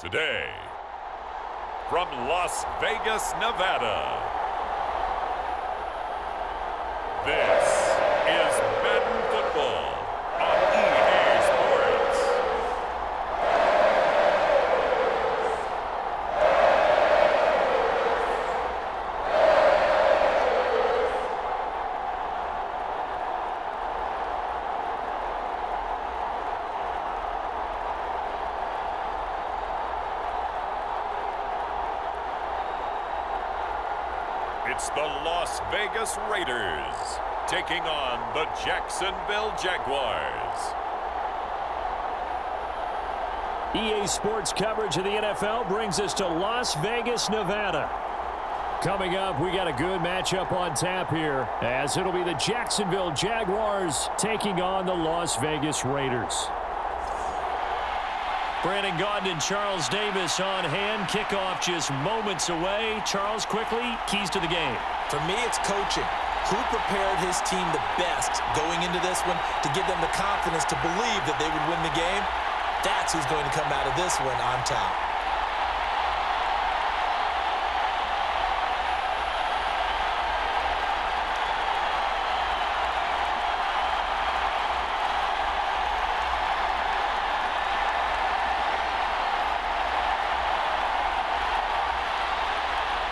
Today, from Las Vegas, Nevada, this is Madden Football on EA Sports. It's the Las Vegas Raiders taking on the Jacksonville Jaguars. EA Sports coverage of the NFL brings us to Las Vegas, Nevada. Coming up, we got a good matchup on tap here, as it'll be the Jacksonville Jaguars taking on the Las Vegas Raiders. Brandon Gaudin and Charles Davis on hand. Kickoff just moments away. Charles, quickly, keys to the game. For me, it's coaching. Who prepared his team the best going into this one to give them the confidence to believe that they would win the game? That's who's going to come out of this one on top.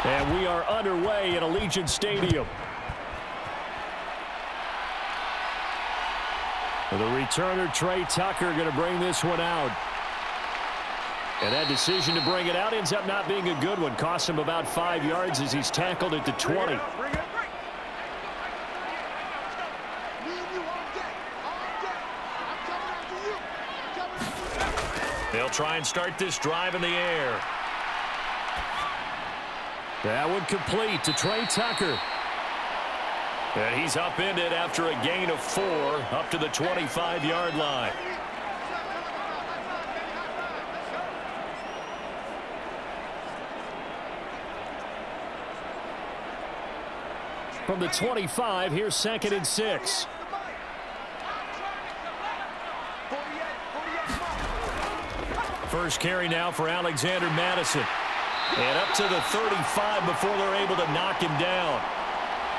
And we are underway at Allegiant Stadium. The returner, Trey Tucker, going to bring this one out. And that decision to bring it out ends up not being a good one. Cost him about 5 yards as he's tackled at the 20. They'll try and start this drive in the air. That one complete to Trey Tucker. And he's upended after a gain of 4 up to the 25-yard line. From the 25, here's 2nd and 6. First carry now for Alexander Madison. And up to the 35 before they're able to knock him down.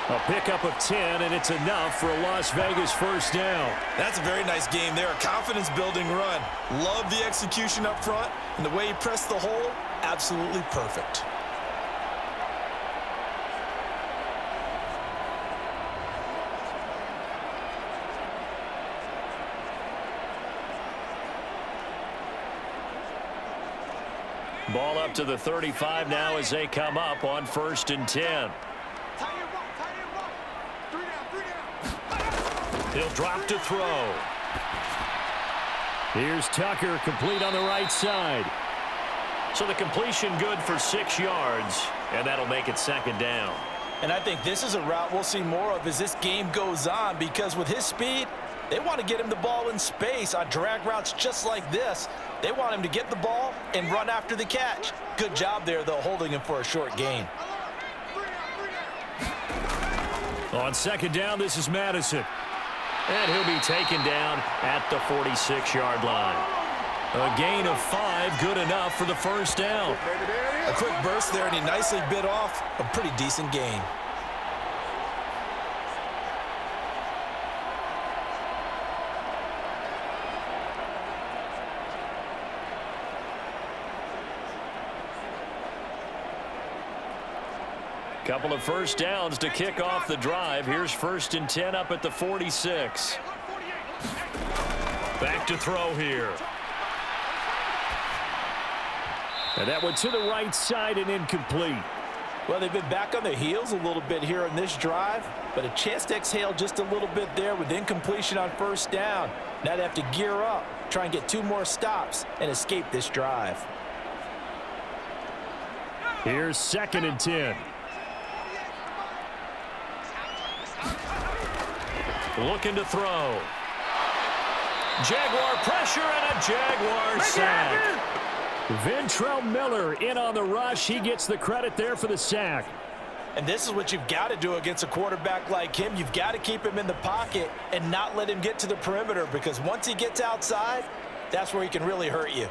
A pickup of 10, and it's enough for a Las Vegas first down. That's a very nice game there. A confidence-building run. Love the execution up front, and the way he pressed the hole, absolutely perfect. Ball up to the 35 now as they come up on 1st and 10. He'll drop to throw. Here's Tucker, complete on the right side. So the completion good for 6 yards, and that'll make it 2nd down. And I think this is a route we'll see more of as this game goes on, because with his speed, they want to get him the ball in space on drag routes just like this. They want him to get the ball and run after the catch. Good job there, though, holding him for a short gain. On 2nd down, this is Madison. And he'll be taken down at the 46-yard line. A gain of 5, good enough for the first down. A quick burst there, and he nicely bit off a pretty decent gain. Couple of first downs to kick off the drive. Here's 1st and 10 up at the 46. Back to throw here. And that one to the right side and incomplete. Well, they've been back on their heels a little bit here in this drive, but a chance to exhale just a little bit there with incompletion on 1st down. Now they have to gear up, try and get 2 more stops, and escape this drive. Here's 2nd and 10. Looking to throw. Jaguar pressure and a Jaguar sack. Ventrell Miller in on the rush. He gets the credit there for the sack. And this is what you've got to do against a quarterback like him. You've got to keep him in the pocket and not let him get to the perimeter, because once he gets outside, that's where he can really hurt you.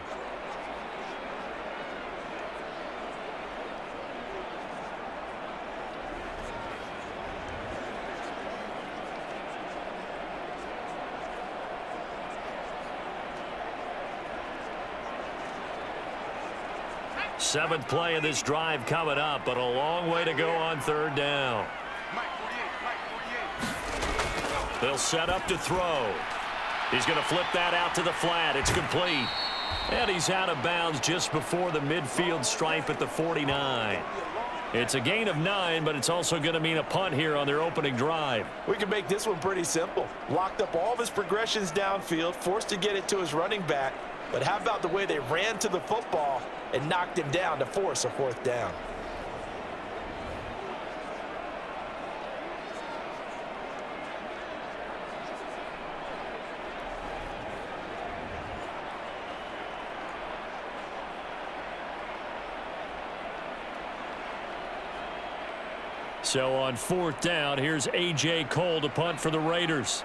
Seventh play of this drive coming up, but a long way to go on third down. They'll set up to throw. He's going to flip that out to the flat. It's complete. And he's out of bounds just before the midfield stripe at the 49. It's a gain of 9, but it's also going to mean a punt here on their opening drive. We can make this one pretty simple. Locked up all of his progressions downfield, forced to get it to his running back. But how about the way they ran to the football and knocked him down to force a fourth down? So on fourth down, here's A.J. Cole to punt for the Raiders.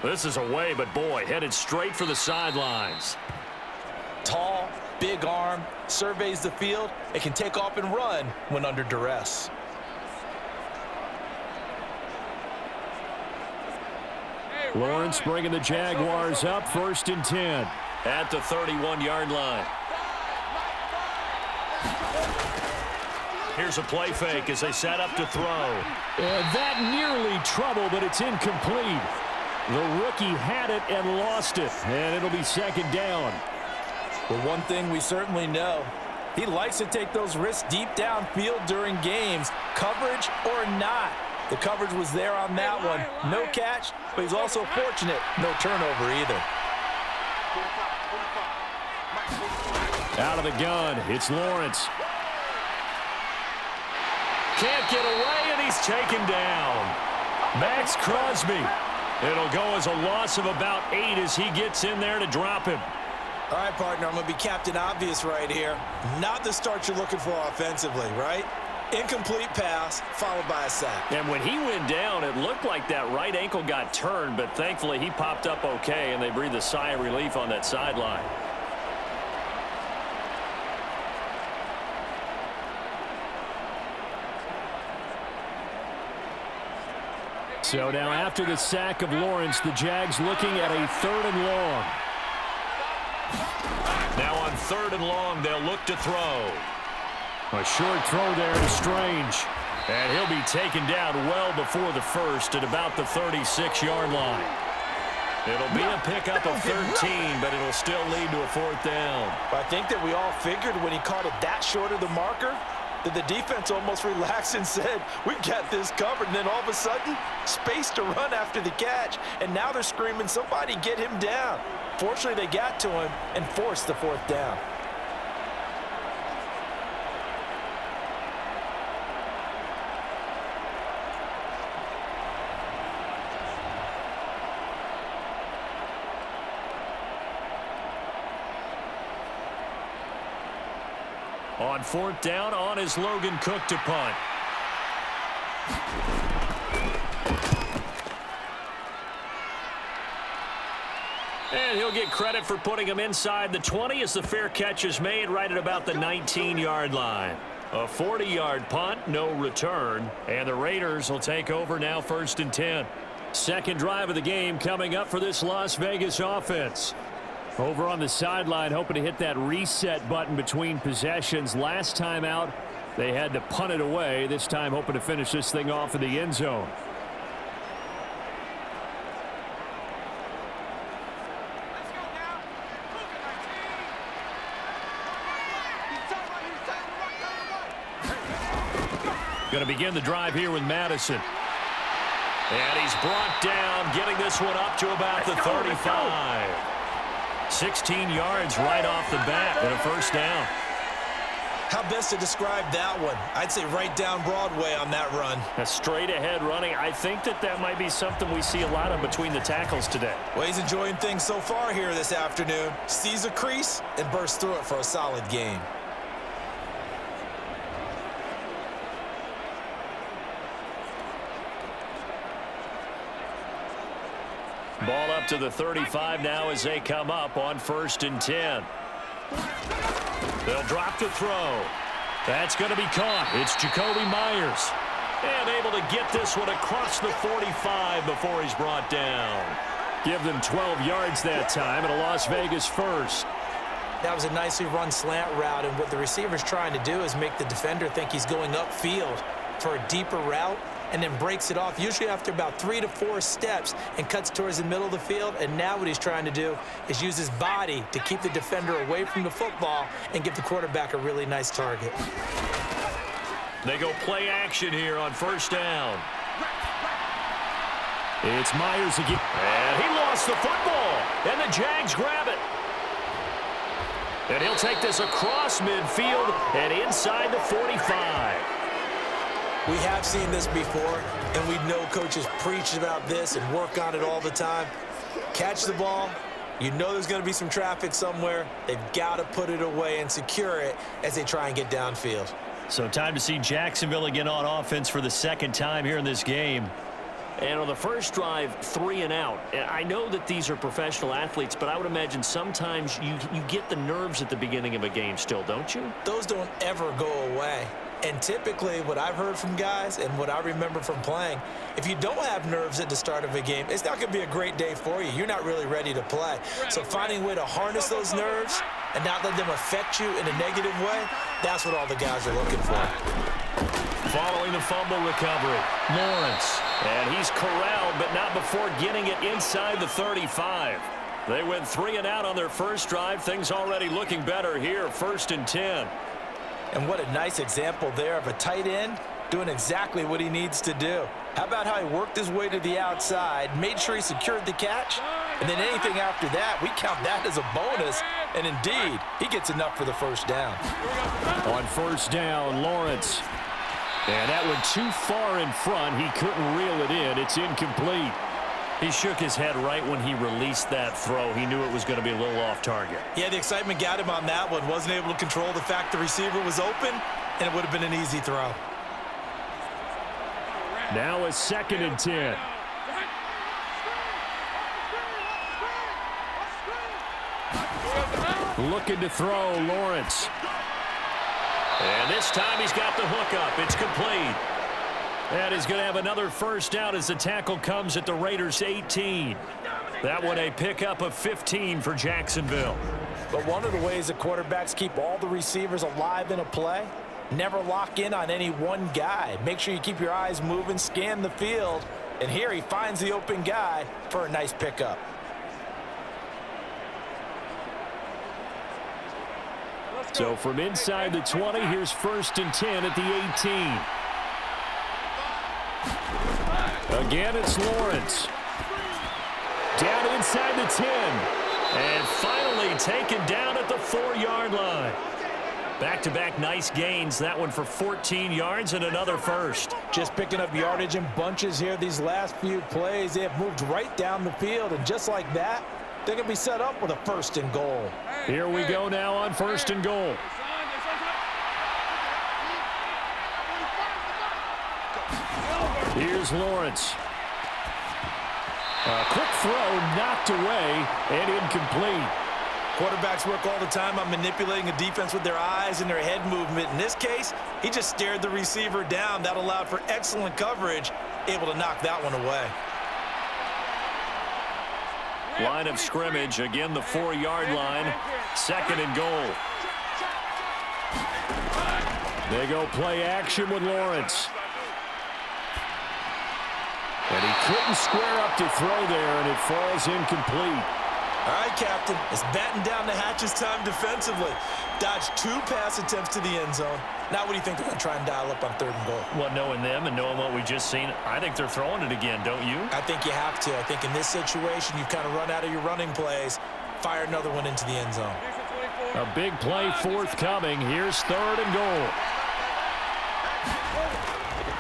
This is away, but boy, headed straight for the sidelines. Tall, big arm, surveys the field, and can take off and run when under duress. Lawrence bringing the Jaguars up, 1st and 10. At the 31-yard line. Here's a play fake as they set up to throw. That nearly trouble, but it's incomplete. The rookie had it and lost it, and it'll be 2nd down. But one thing we certainly know, he likes to take those risks deep downfield during games, coverage or not. The coverage was there on that one. No catch, but he's also fortunate. No turnover either. Out of the gun, it's Lawrence. Can't get away, and he's taken down. Max Crosby. It'll go as a loss of about 8 as he gets in there to drop him. All right, partner, I'm going to be Captain Obvious right here. Not the start you're looking for offensively, right? Incomplete pass, followed by a sack. And when he went down, it looked like that right ankle got turned, but thankfully he popped up okay, and they breathed a sigh of relief on that sideline. So now after the sack of Lawrence, the Jags looking at a 3rd and long. Now on 3rd and long, they'll look to throw. A short throw there to Strange. And he'll be taken down well before the first at about the 36-yard line. It'll be a pickup of 13, but it'll still lead to a 4th down. I think that we all figured when he caught it that short of the marker, that the defense almost relaxed and said, we've got this covered. And then all of a sudden, space to run after the catch. And now they're screaming, somebody get him down. Fortunately, they got to him and forced the 4th down. On 4th down, on is Logan Cook to punt. And he'll get credit for putting him inside the 20 as the fair catch is made right at about the 19-yard line. A 40-yard punt, no return, and the Raiders will take over now 1st and 10. Second drive of the game coming up for this Las Vegas offense. Over on the sideline, hoping to hit that reset button between possessions. Last time out, they had to punt it away. This time, hoping to finish this thing off in the end zone. Going to begin the drive here with Madison. And he's brought down, getting this one up to about the 35. 16 yards right off the bat and a 1st down. How best to describe that one? I'd say right down Broadway on that run. A straight ahead running. I think that might be something we see a lot of between the tackles today. Well, he's enjoying things so far here this afternoon. Sees a crease and bursts through it for a solid gain. Ball up to the 35 now as they come up on 1st and 10. They'll drop to throw. That's going to be caught. It's Jacoby Myers. And able to get this one across the 45 before he's brought down. Give them 12 yards that time and a Las Vegas 1st. That was a nicely run slant route, and what the receiver's trying to do is make the defender think he's going upfield for a deeper route, and then breaks it off, usually after about 3 to 4 steps, and cuts towards the middle of the field. And now what he's trying to do is use his body to keep the defender away from the football and give the quarterback a really nice target. They go play action here on first down. It's Myers again. And he lost the football, and the Jags grab it. And he'll take this across midfield and inside the 45. We have seen this before, and we know coaches preach about this and work on it all the time. Catch the ball. You know there's going to be some traffic somewhere. They've got to put it away and secure it as they try and get downfield. So time to see Jacksonville again on offense for the second time here in this game. And on the first drive, 3 and out. And I know that these are professional athletes, but I would imagine sometimes you get the nerves at the beginning of a game still, don't you? Those don't ever go away. And typically what I've heard from guys and what I remember from playing, if you don't have nerves at the start of a game, it's not going to be a great day for you. You're not really ready to play. So finding a way to harness those nerves and not let them affect you in a negative way, that's what all the guys are looking for. Following the fumble recovery, Lawrence. And he's corralled, but not before getting it inside the 35. They went 3 and out on their first drive. Things already looking better here, 1st and 10. And what a nice example there of a tight end doing exactly what he needs to do. How about how he worked his way to the outside, made sure he secured the catch, and then anything after that, we count that as a bonus. And indeed, he gets enough for the first down. On first down, Lawrence. And that went too far in front. He couldn't reel it in. It's incomplete. He shook his head right when he released that throw. He knew it was going to be a little off target. Yeah, the excitement got him on that one. Wasn't able to control the fact the receiver was open, and it would have been an easy throw. Now a 2nd and 10. Looking to throw, Lawrence. And this time he's got the hook up. It's complete. And he's going to have another first down as the tackle comes at the Raiders' 18. That one a pickup of 15 for Jacksonville. But one of the ways that quarterbacks keep all the receivers alive in a play, never lock in on any one guy. Make sure you keep your eyes moving, scan the field. And here he finds the open guy for a nice pickup. So from inside the 20, here's 1st and 10 at the 18. Again, it's Lawrence. Down inside the 10. And finally taken down at the 4-yard line. Back-to-back nice gains. That one for 14 yards and another first. Just picking up yardage in bunches here these last few plays. They have moved right down the field, and just like that, they're going to be set up with a 1st and goal. Here we go now on 1st and goal. Here's Lawrence. A quick throw knocked away and incomplete. Quarterbacks work all the time on manipulating a defense with their eyes and their head movement. In this case, he just stared the receiver down. That allowed for excellent coverage, able to knock that one away. Line of scrimmage, again the 4-yard line, 2nd and goal. They go play action with Lawrence. And he couldn't square up to throw there, and it falls incomplete. All right, Captain, it's batten down the hatches time defensively. Dodged 2 pass attempts to the end zone. Now what do you think they're going to try and dial up on 3rd and goal? Well, knowing them and knowing what we just seen, I think they're throwing it again, don't you? I think you have to. I think in this situation, you've kind of run out of your running plays. Fire another one into the end zone. A big play forthcoming. Here's 3rd and goal.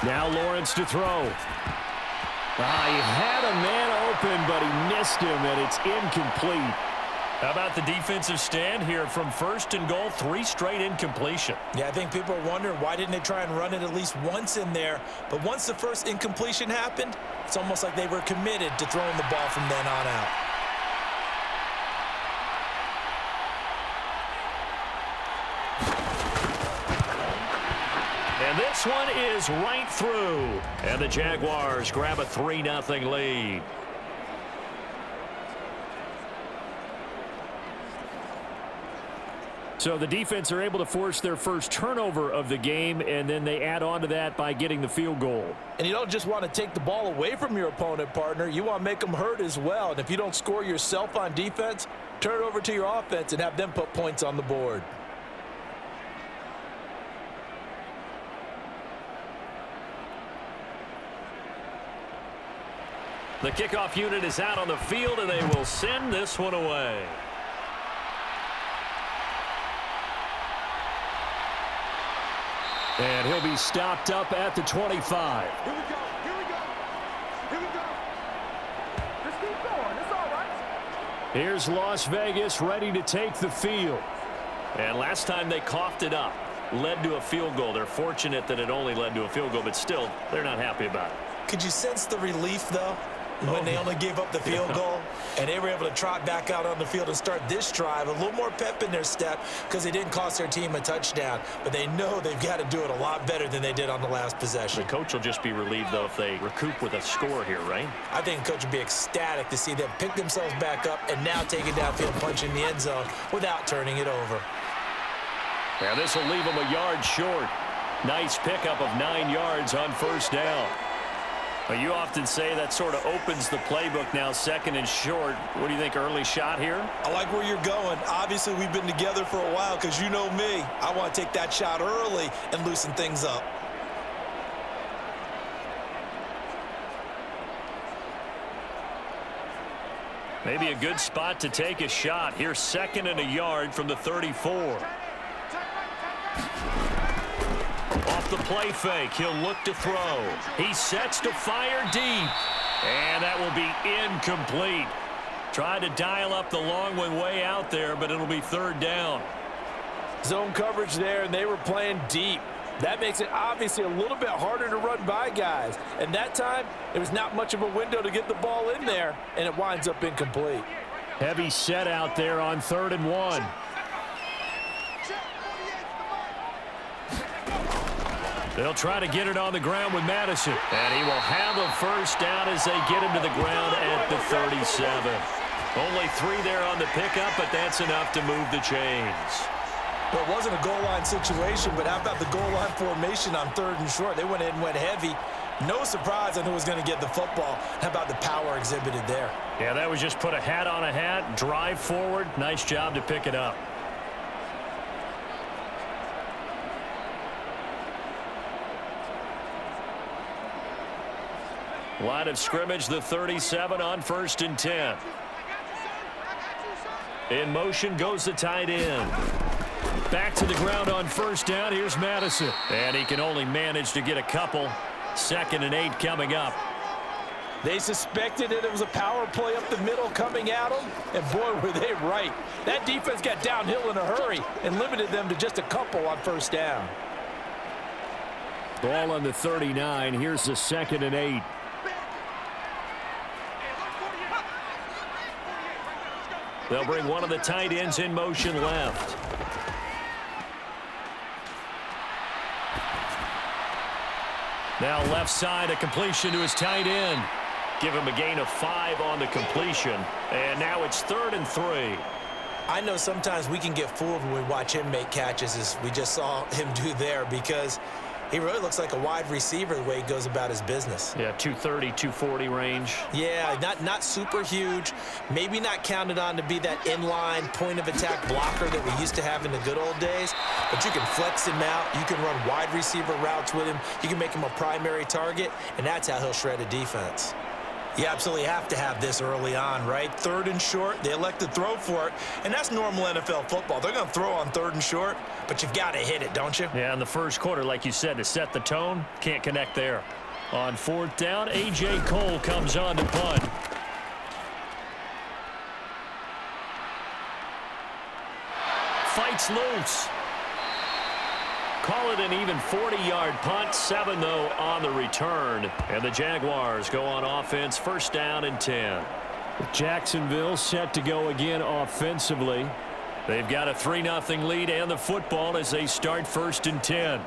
Now Lawrence to throw. He had a man open, but he missed him, and it's incomplete. How about the defensive stand here from 1st and goal, 3 straight incompletion? Yeah, I think people are wondering why didn't they try and run it at least once in there. But once the first incompletion happened, it's almost like they were committed to throwing the ball from then on out. And this one is right through. And the Jaguars grab a 3-0 lead. So the defense are able to force their first turnover of the game, and then they add on to that by getting the field goal. And you don't just want to take the ball away from your opponent, partner. You want to make them hurt as well. And if you don't score yourself on defense, turn it over to your offense and have them put points on the board. The kickoff unit is out on the field, and they will send this one away. And he'll be stopped up at the 25. Here we go. Here we go. Here we go. Just keep going. It's all right. Here's Las Vegas ready to take the field. And last time they coughed it up, led to a field goal. They're fortunate that it only led to a field goal, but still, they're not happy about it. Could you sense the relief, though, when they only gave up the field goal and they were able to trot back out on the field and start this drive? A little more pep in their step because they didn't cost their team a touchdown, but they know they've got to do it a lot better than they did on the last possession. The coach will just be relieved, though, if they recoup with a score here, right? I think the coach would be ecstatic to see them pick themselves back up and now take it downfield, punch in the end zone without turning it over. Now this will leave them a yard short. Nice pickup of 9 yards on first down. Well, you often say that sort of opens the playbook now, second and short. What do you think, early shot here? I like where you're going. Obviously, we've been together for a while because you know me. I want to take that shot early and loosen things up. Maybe a good spot to take a shot. Here's second and a yard from the 34. Off the play fake, he'll look to throw. He sets to fire deep. And that will be incomplete. Tried to dial up the long one way out there, but it'll be third down. Zone coverage there, and they were playing deep. That makes it obviously a little bit harder to run by guys. And that time, there was not much of a window to get the ball in there, and it winds up incomplete. Heavy set out there on 3rd and 1. They'll try to get it on the ground with Madison. And he will have a first down as they get him to the ground at the 37. Only 3 there on the pickup, but that's enough to move the chains. Well, it wasn't a goal line situation, but how about the goal line formation on 3rd and short? They went in and went heavy. No surprise on who was going to get the football. How about the power exhibited there? Yeah, that was just put a hat on a hat, drive forward. Nice job to pick it up. Line of scrimmage, the 37 on 1st and 10. In motion goes the tight end. Back to the ground on first down. Here's Madison. And he can only manage to get a couple. 2nd and 8 coming up. They suspected it was a power play up the middle coming at them, and boy, were they right. That defense got downhill in a hurry and limited them to just a couple on first down. Ball on the 39. Here's the 2nd and 8. They'll bring one of the tight ends in motion left. Now left side, a completion to his tight end. Give him a gain of 5 on the completion. And now it's 3rd and 3. I know sometimes we can get fooled when we watch him make catches, as we just saw him do there, because he really looks like a wide receiver the way he goes about his business. Yeah, 230, 240 range. Yeah, not super huge. Maybe not counted on to be that inline point-of-attack blocker that we used to have in the good old days. But you can flex him out. You can run wide receiver routes with him. You can make him a primary target, and that's how he'll shred a defense. You absolutely have to have this early on, right? 3rd and short, they elect to throw for it, and that's normal NFL football. They're going to throw on 3rd and short, but you've got to hit it, don't you? Yeah, in the first quarter, like you said, to set the tone, can't connect there. On 4th down, A.J. Cole comes on to punt. Fights loose. Call it an even 40-yard punt. 7, though, on the return. And the Jaguars go on offense, 1st down and 10. Jacksonville set to go again offensively. They've got a 3-0 lead and the football as they start 1st and 10.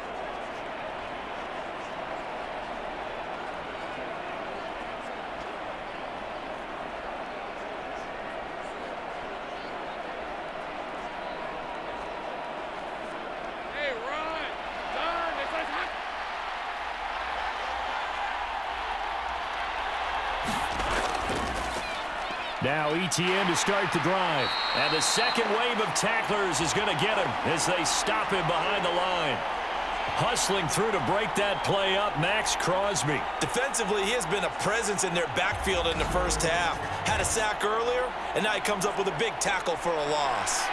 Now ETN to start the drive. And the second wave of tacklers is going to get him as they stop him behind the line. Hustling through to break that play up, Max Crosby. Defensively, he has been a presence in their backfield in the first half. Had a sack earlier, and now he comes up with a big tackle for a loss.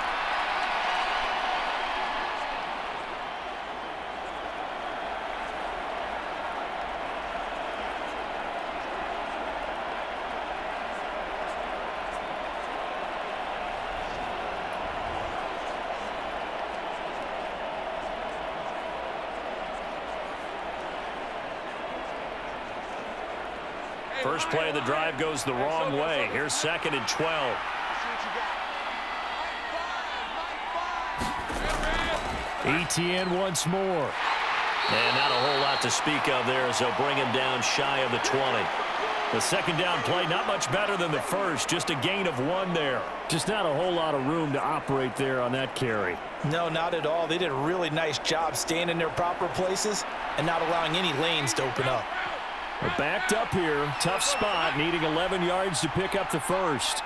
First play of the drive goes the wrong way. Here's 2nd and 12. ETN once more. And not a whole lot to speak of there as they'll bring him down shy of the 20. The second down play not much better than the first. Just a gain of 1 there. Just not a whole lot of room to operate there on that carry. No, not at all. They did a really nice job staying in their proper places and not allowing any lanes to open up. We're backed up here. Tough spot, needing 11 yards to pick up the first.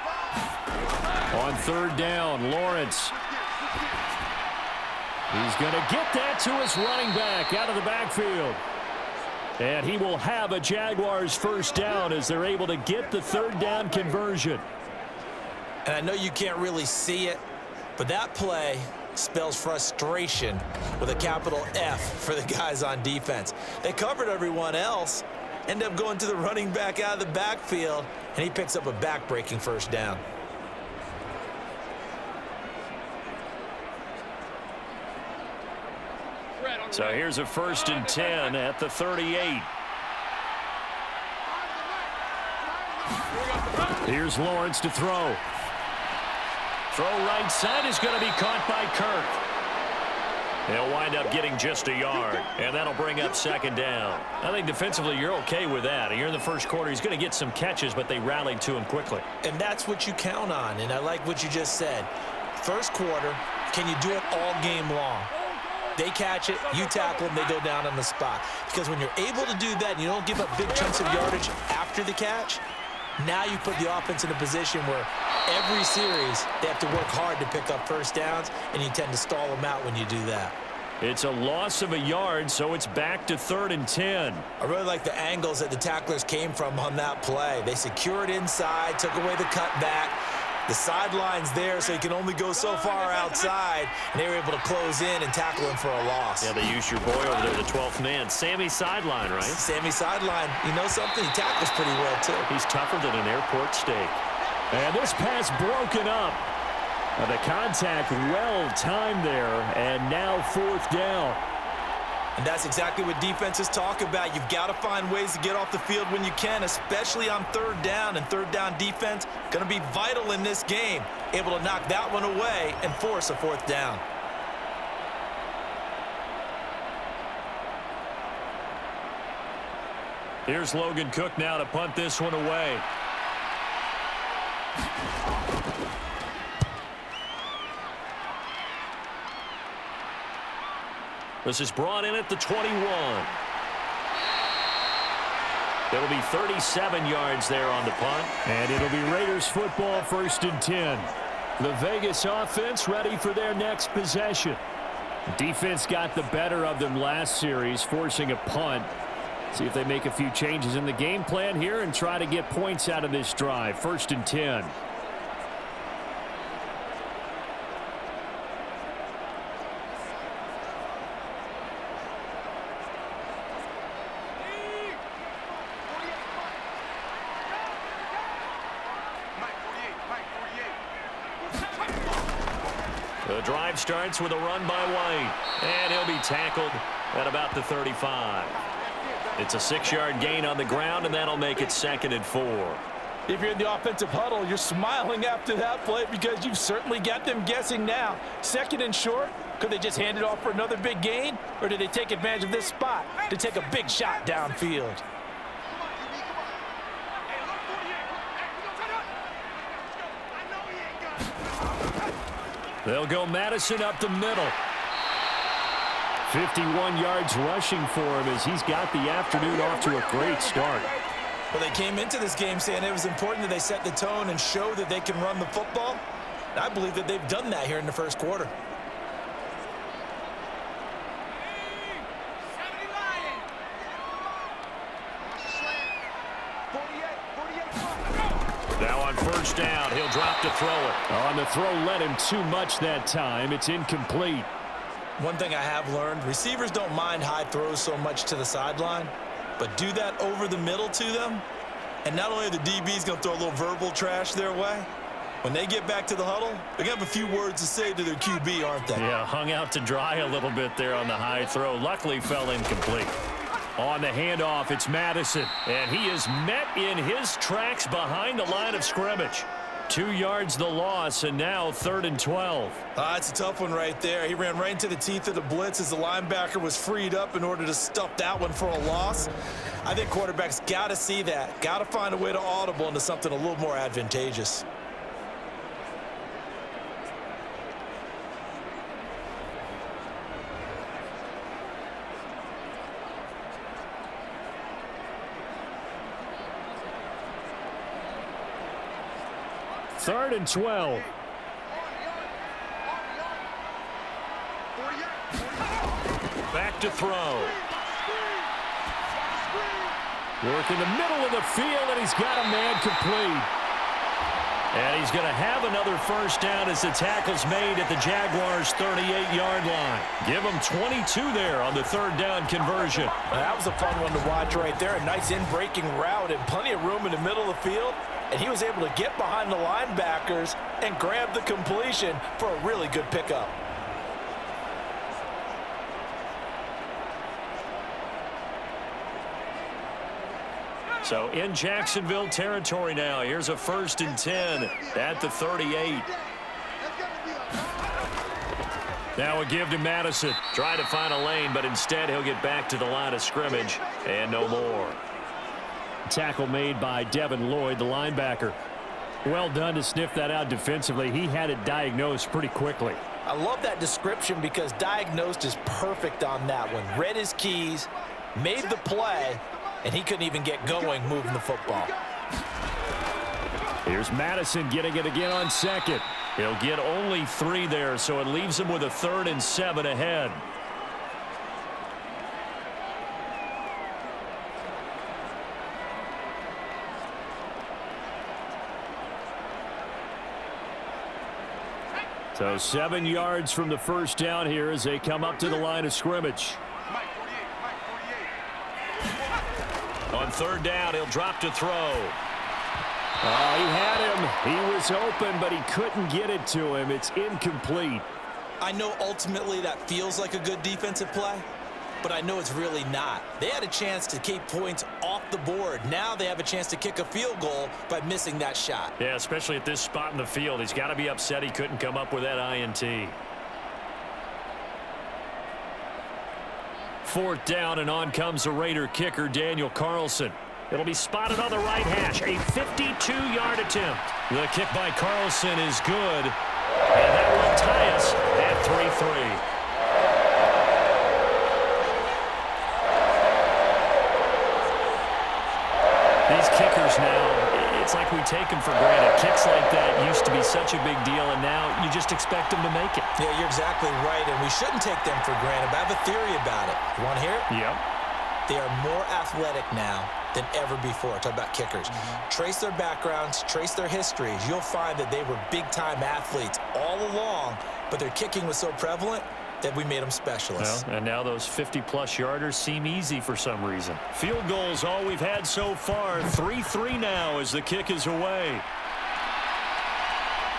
On 3rd down, Lawrence. He's going to get that to his running back out of the backfield. And he will have a Jaguars first down as they're able to get the 3rd down conversion. And I know you can't really see it, but that play spells frustration with a capital F for the guys on defense. They covered everyone else, end up going to the running back out of the backfield, and he picks up a back-breaking first down. So here's a 1st and 10 at the 38. Here's Lawrence to throw. Throw right side is going to be caught by Kirk. They'll wind up getting just a yard, and that'll bring up 2nd down. I think defensively you're okay with that. You're in the first quarter. He's going to get some catches, but they rallied to him quickly. And that's what you count on, and I like what you just said. First quarter, can you do it all game long? They catch it, you tackle them, they go down on the spot. Because when you're able to do that and you don't give up big chunks of yardage after the catch, now you put the offense in a position where every series they have to work hard to pick up first downs, and you tend to stall them out when you do that. It's a loss of a yard, so it's back to 3rd and 10. I really like the angles that the tacklers came from on that play. They secured inside, took away the cutback. The sideline's there, so he can only go so far outside, and they were able to close in and tackle him for a loss. Yeah, they used your boy over there, the 12th man. Sammy Sideline, right? Sammy Sideline. You know something? He tackles pretty well, too. He's tougher than an airport steak. And this pass broken up. The contact well timed there, and now 4th down. And that's exactly what defenses talk about. You've got to find ways to get off the field when you can, especially on 3rd down. And 3rd down defense going to be vital in this game. Able to knock that one away and force a 4th down. Here's Logan Cook now to punt this one away. This is brought in at the 21. It'll be 37 yards there on the punt. And it'll be Raiders football, 1st and 10. The Vegas offense ready for their next possession. Defense got the better of them last series, forcing a punt. See if they make a few changes in the game plan here and try to get points out of this drive. 1st and 10. The drive starts with a run by White, and he'll be tackled at about the 35. It's a 6-yard gain on the ground, and that'll make it 2nd and 4. If you're in the offensive huddle, you're smiling after that play because you've certainly got them guessing now. 2nd and short, could they just hand it off for another big gain, or did they take advantage of this spot to take a big shot downfield? They'll go Madison up the middle. 51 yards rushing for him as he's got the afternoon off to a great start. Well, they came into this game saying it was important that they set the tone and show that they can run the football. And I believe that they've done that here in the first quarter. Now on first down, he'll drop to throw it. On the throw led him too much that time. It's incomplete. One thing I have learned, receivers don't mind high throws so much to the sideline, but do that over the middle to them, and not only are the DBs going to throw a little verbal trash their way, when they get back to the huddle, they're going to have a few words to say to their QB, aren't they? Yeah, hung out to dry a little bit there on the high throw. Luckily fell incomplete. On the handoff, it's Madison. And he is met in his tracks behind the line of scrimmage. 2 yards the loss, and now 3rd and 12. That's a tough one right there. He ran right into the teeth of the blitz as the linebacker was freed up in order to stuff that one for a loss. I think quarterbacks got to see that. Got to find a way to audible into something a little more advantageous. Third and 12. Back to throw. Work in the middle of the field, and he's got a man complete. And he's going to have another first down as the tackle's made at the Jaguars' 38-yard line. Give him 22 there on the third down conversion. That was a fun one to watch right there. A nice in-breaking route and plenty of room in the middle of the field. And he was able to get behind the linebackers and grab the completion for a really good pickup. So in Jacksonville territory now. Here's a 1st and 10 at the 38. Now a give to Madison. Try to find a lane, but instead he'll get back to the line of scrimmage and no more. Tackle made by Devin Lloyd, the linebacker. Well done to sniff that out defensively. He had it diagnosed pretty quickly. I love that description because diagnosed is perfect on that one. Read his keys, made the play, and he couldn't even get going moving the football. Here's Madison getting it again on second. He'll get only 3 there, so it leaves him with a 3rd and 7 ahead. So 7 yards from the first down here as they come up to the line of scrimmage. On third down, he'll drop to throw. Oh, he had him. He was open, but he couldn't get it to him. It's incomplete. I know ultimately that feels like a good defensive play, but I know it's really not. They had a chance to keep points off the board. Now they have a chance to kick a field goal by missing that shot. Yeah, especially at this spot in the field. He's got to be upset he couldn't come up with that INT. 4th down, and on comes the Raider kicker, Daniel Carlson. It'll be spotted on the right hash. A 52-yard attempt. The kick by Carlson is good. And that will tie us at 3-3. These kickers now, it's like we take them for granted. Kicks like that used to be such a big deal, and now you just expect them to make it. Yeah, you're exactly right, and we shouldn't take them for granted, but I have a theory about it. You want to hear it? Yep. They are more athletic now than ever before. Talk about kickers. Trace their backgrounds, trace their histories. You'll find that they were big-time athletes all along, but their kicking was so prevalent that we made them specialists. Well, and now those 50-plus yarders seem easy for some reason. Field goals all we've had so far. 3-3 now as the kick is away.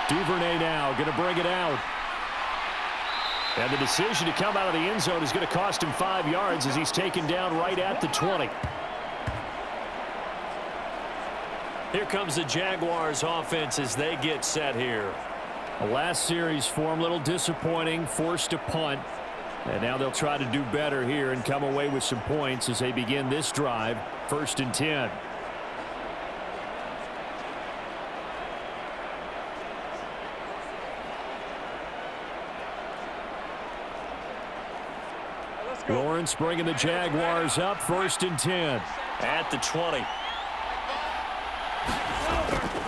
Duvernay now going to bring it out. And the decision to come out of the end zone is going to cost him 5 yards as he's taken down right at the 20. Here comes the Jaguars offense as they get set here. The last series for him, a little disappointing, forced a punt. And now they'll try to do better here and come away with some points as they begin this drive. 1st and 10. Lawrence bringing the Jaguars up. 1st and 10. At the 20.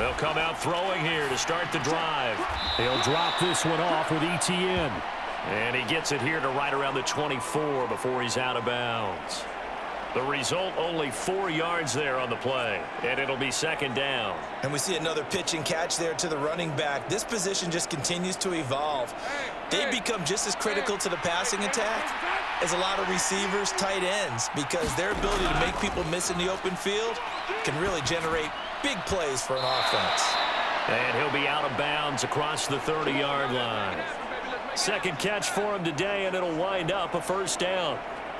They'll come out throwing here to start the drive. He'll drop this one off with ETN. And he gets it here to right around the 24 before he's out of bounds. The result, only 4 yards there on the play, and it'll be second down. And we see another pitch and catch there to the running back. This position just continues to evolve. They become just as critical to the passing attack as a lot of receivers, tight ends, because their ability to make people miss in the open field can really generate big plays for an offense. And he'll be out of bounds across the 30-yard line. Second catch for him today, and it'll wind up a first down.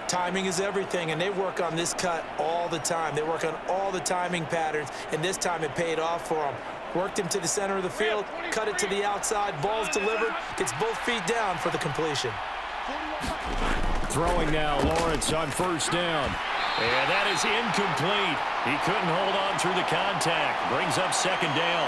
Timing is everything, and they work on this cut all the time. They work on all the timing patterns, and this time it paid off for them. Worked him to the center of the field, cut it to the outside, ball's delivered, gets both feet down for the completion. Throwing now, Lawrence on first down. And that is incomplete. He couldn't hold on through the contact. Brings up second down.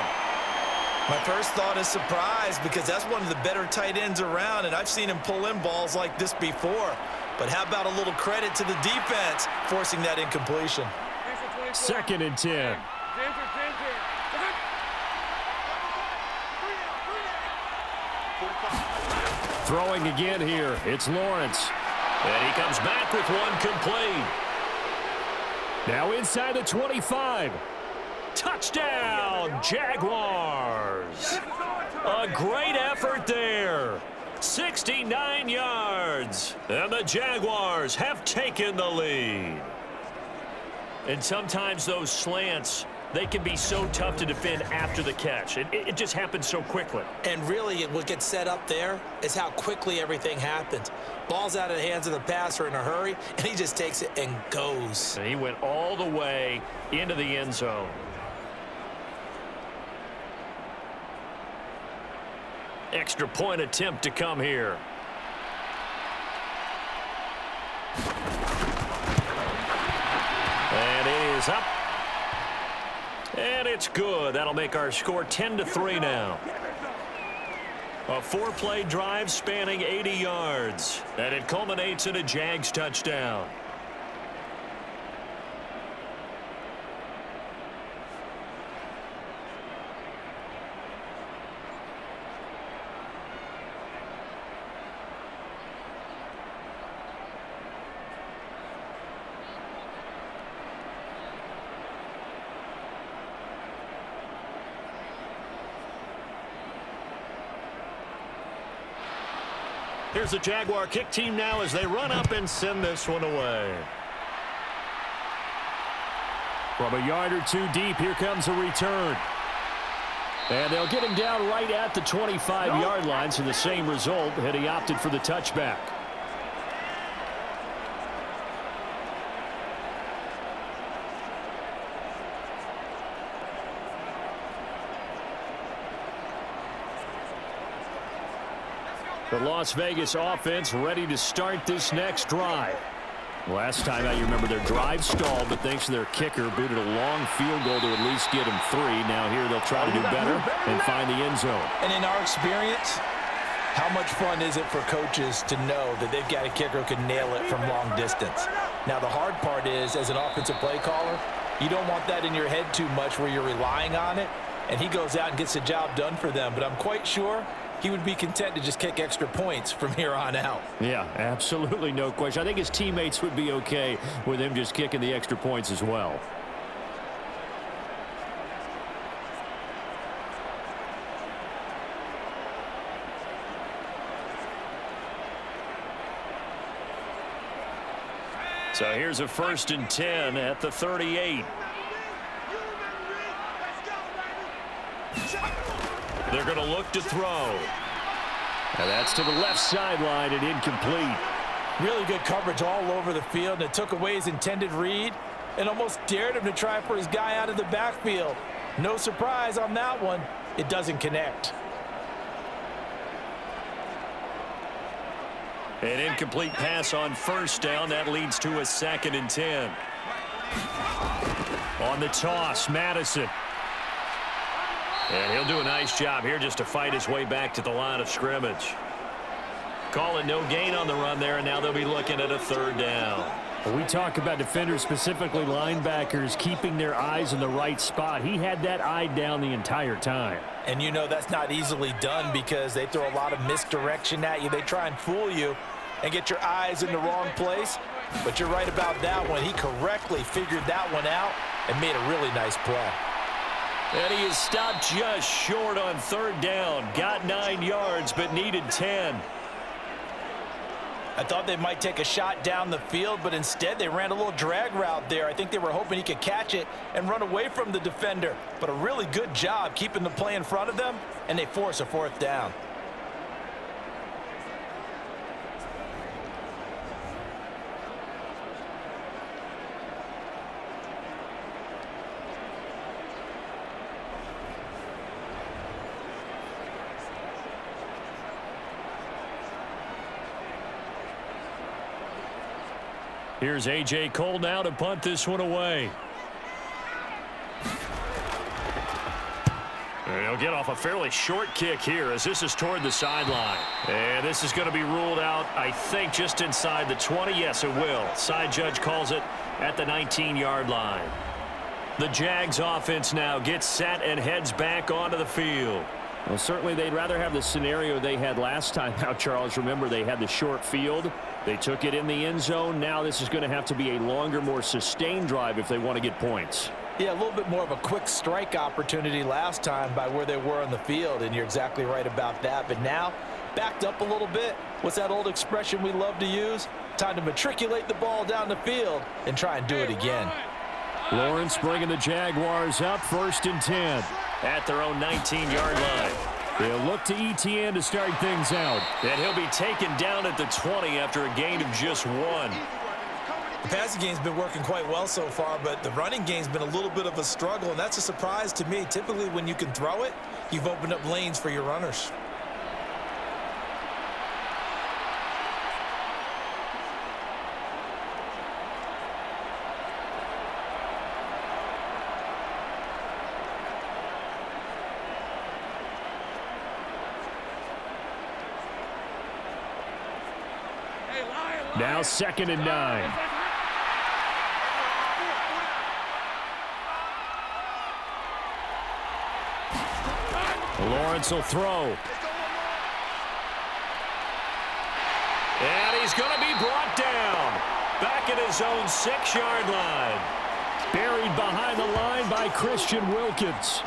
My first thought is surprise, because that's one of the better tight ends around, and I've seen him pull in balls like this before. But how about a little credit to the defense forcing that incompletion? Second and 10. Throwing again here. It's Lawrence. And he comes back with one complete. Now inside the 25. Touchdown, Jaguars. A great effort there. 69 yards. And the Jaguars have taken the lead. And sometimes those slants, they can be so tough to defend after the catch. It just happens so quickly. And really, what gets set up there is how quickly everything happens. Ball's out of the hands of the passer in a hurry, and he just takes it and goes. And he went all the way into the end zone. Extra point attempt to come here. And it is up. And it's good. That'll make our score 10-3 now. A 4-play drive spanning 80 yards. And it culminates in a Jags touchdown. Here's the Jaguar kick team now as they run up and send this one away. From a yard or two deep, here comes a return. And they'll get him down right at the 25-yard line, so the same result had he opted for the touchback. The Las Vegas offense ready to start this next drive. Last time out, you remember their drive stalled, but thanks to their kicker, booted a long field goal to at least get him 3. Now here they'll try to do better and find the end zone. And in our experience, how much fun is it for coaches to know that they've got a kicker who can nail it from long distance? Now the hard part is, as an offensive play caller, you don't want that in your head too much where you're relying on it, and he goes out and gets the job done for them. But I'm quite sure he would be content to just kick extra points from here on out. Yeah, absolutely no question. I think his teammates would be okay with him just kicking the extra points as well. So here's a 1st and 10 at the 38. They're going to look to throw. And that's to the left sideline and incomplete. Really good coverage all over the field, and it took away his intended read and almost dared him to try for his guy out of the backfield. No surprise on that one. It doesn't connect. An incomplete pass on 1st down. That leads to a 2nd and 10. On the toss, Madison. And he'll do a nice job here just to fight his way back to the line of scrimmage. Calling no gain on the run there, and now they'll be looking at a 3rd down. When we talk about defenders, specifically linebackers, keeping their eyes in the right spot, he had that eye down the entire time. And you know that's not easily done because they throw a lot of misdirection at you. They try and fool you and get your eyes in the wrong place. But you're right about that one. He correctly figured that one out and made a really nice play. And he is stopped just short on 3rd down. Got 9 yards, but needed 10. I thought they might take a shot down the field, but instead they ran a little drag route there. I think they were hoping he could catch it and run away from the defender. But a really good job keeping the play in front of them, and they force a 4th down. Here's A.J. Cole now to punt this one away. And he'll get off a fairly short kick here as this is toward the sideline. And this is going to be ruled out, I think, just inside the 20. Yes, it will. Side judge calls it at the 19-yard line. The Jags offense now gets set and heads back onto the field. Well, certainly they'd rather have the scenario they had last time. Now, Charles, remember they had the short field. They took it in the end zone. Now this is going to have to be a longer, more sustained drive if they want to get points. Yeah, a little bit more of a quick strike opportunity last time by where they were on the field, and you're exactly right about that. But now, backed up a little bit. What's that old expression we love to use? Time to matriculate the ball down the field and try and do it again. Lawrence bringing the Jaguars up 1st and 10. At their own 19-yard line. They'll look to ETN to start things out. And he'll be taken down at the 20 after a gain of just 1. The passing game's been working quite well so far, but the running game's been a little bit of a struggle, and that's a surprise to me. Typically, when you can throw it, you've opened up lanes for your runners. Now 2nd and 9. Lawrence will throw. And he's going to be brought down. Back at his own 6-yard line. Buried behind the line by Christian Wilkins.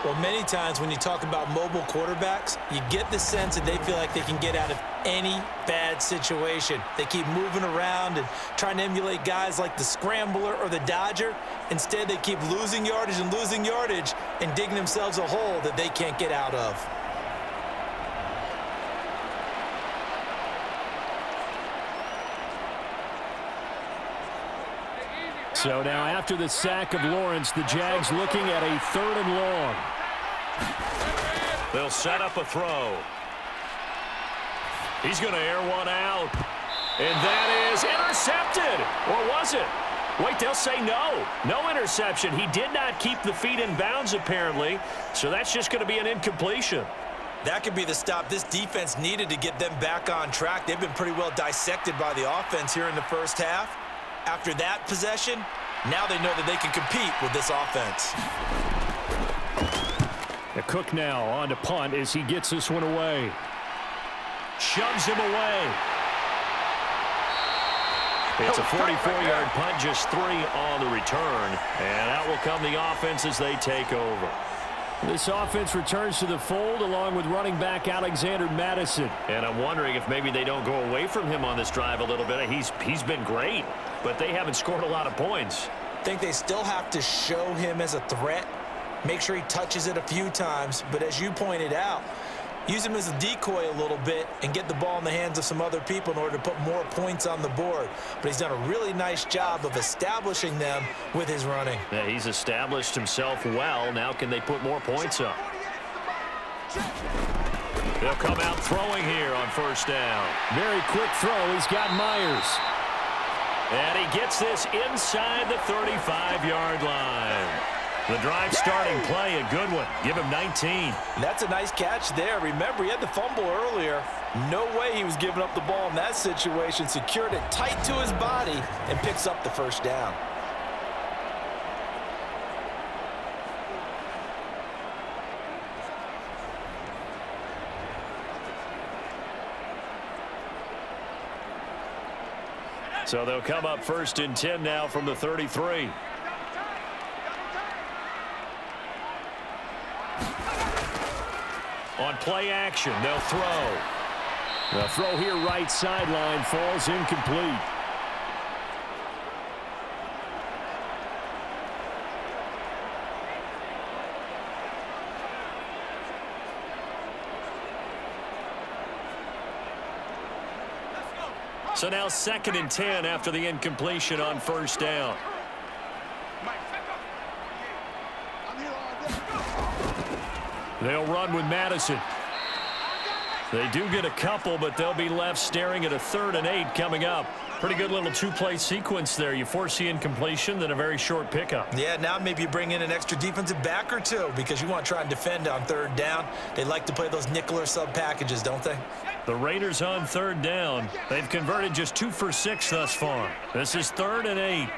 Well, many times when you talk about mobile quarterbacks, you get the sense that they feel like they can get out of any bad situation. They keep moving around and trying to emulate guys like the Scrambler or the Dodger. Instead, they keep losing yardage and digging themselves a hole that they can't get out of. So now after the sack of Lawrence, the Jags looking at a 3rd and long. They'll set up a throw. He's going to air one out. And that is intercepted. Or was it? Wait, they'll say no. No interception. He did not keep the feet in bounds, apparently. So that's just going to be an incompletion. That could be the stop this defense needed to get them back on track. They've been pretty well dissected by the offense here in the first half. After that possession, now they know that they can compete with this offense. The Cook now on to punt as he gets this one away. Shoves him away. It's a 44-yard punt, just 3 on the return. And out will come the offense as they take over. This offense returns to the fold along with running back Alexander Madison. And I'm wondering if maybe they don't go away from him on this drive a little bit. He's been great, but they haven't scored a lot of points. I think they still have to show him as a threat. Make sure he touches it a few times. But as you pointed out, use him as a decoy a little bit and get the ball in the hands of some other people in order to put more points on the board. But he's done a really nice job of establishing them with his running. Yeah, he's established himself well. Now can they put more points up? They'll come out throwing here on 1st down. Very quick throw. He's got Myers. And he gets this inside the 35-yard line. The drive starting play, a good one. Give him 19. That's a nice catch there. Remember, he had the fumble earlier. No way he was giving up the ball in that situation. Secured it tight to his body and picks up the first down. So they'll come up 1st and 10 now from the 33. On play action, they'll throw. The throw here right sideline falls incomplete. So now 2nd and 10 after the incompletion on 1st down. They'll run with Madison. They do get a couple, but they'll be left staring at a 3rd and 8 coming up. Pretty good little two-play sequence there. You force the incompletion, then a very short pickup. Yeah, now maybe you bring in an extra defensive back or two because you want to try and defend on 3rd down. They like to play those nickel or sub packages, don't they? The Raiders on 3rd down. They've converted just 2 for 6 thus far. This is 3rd and 8.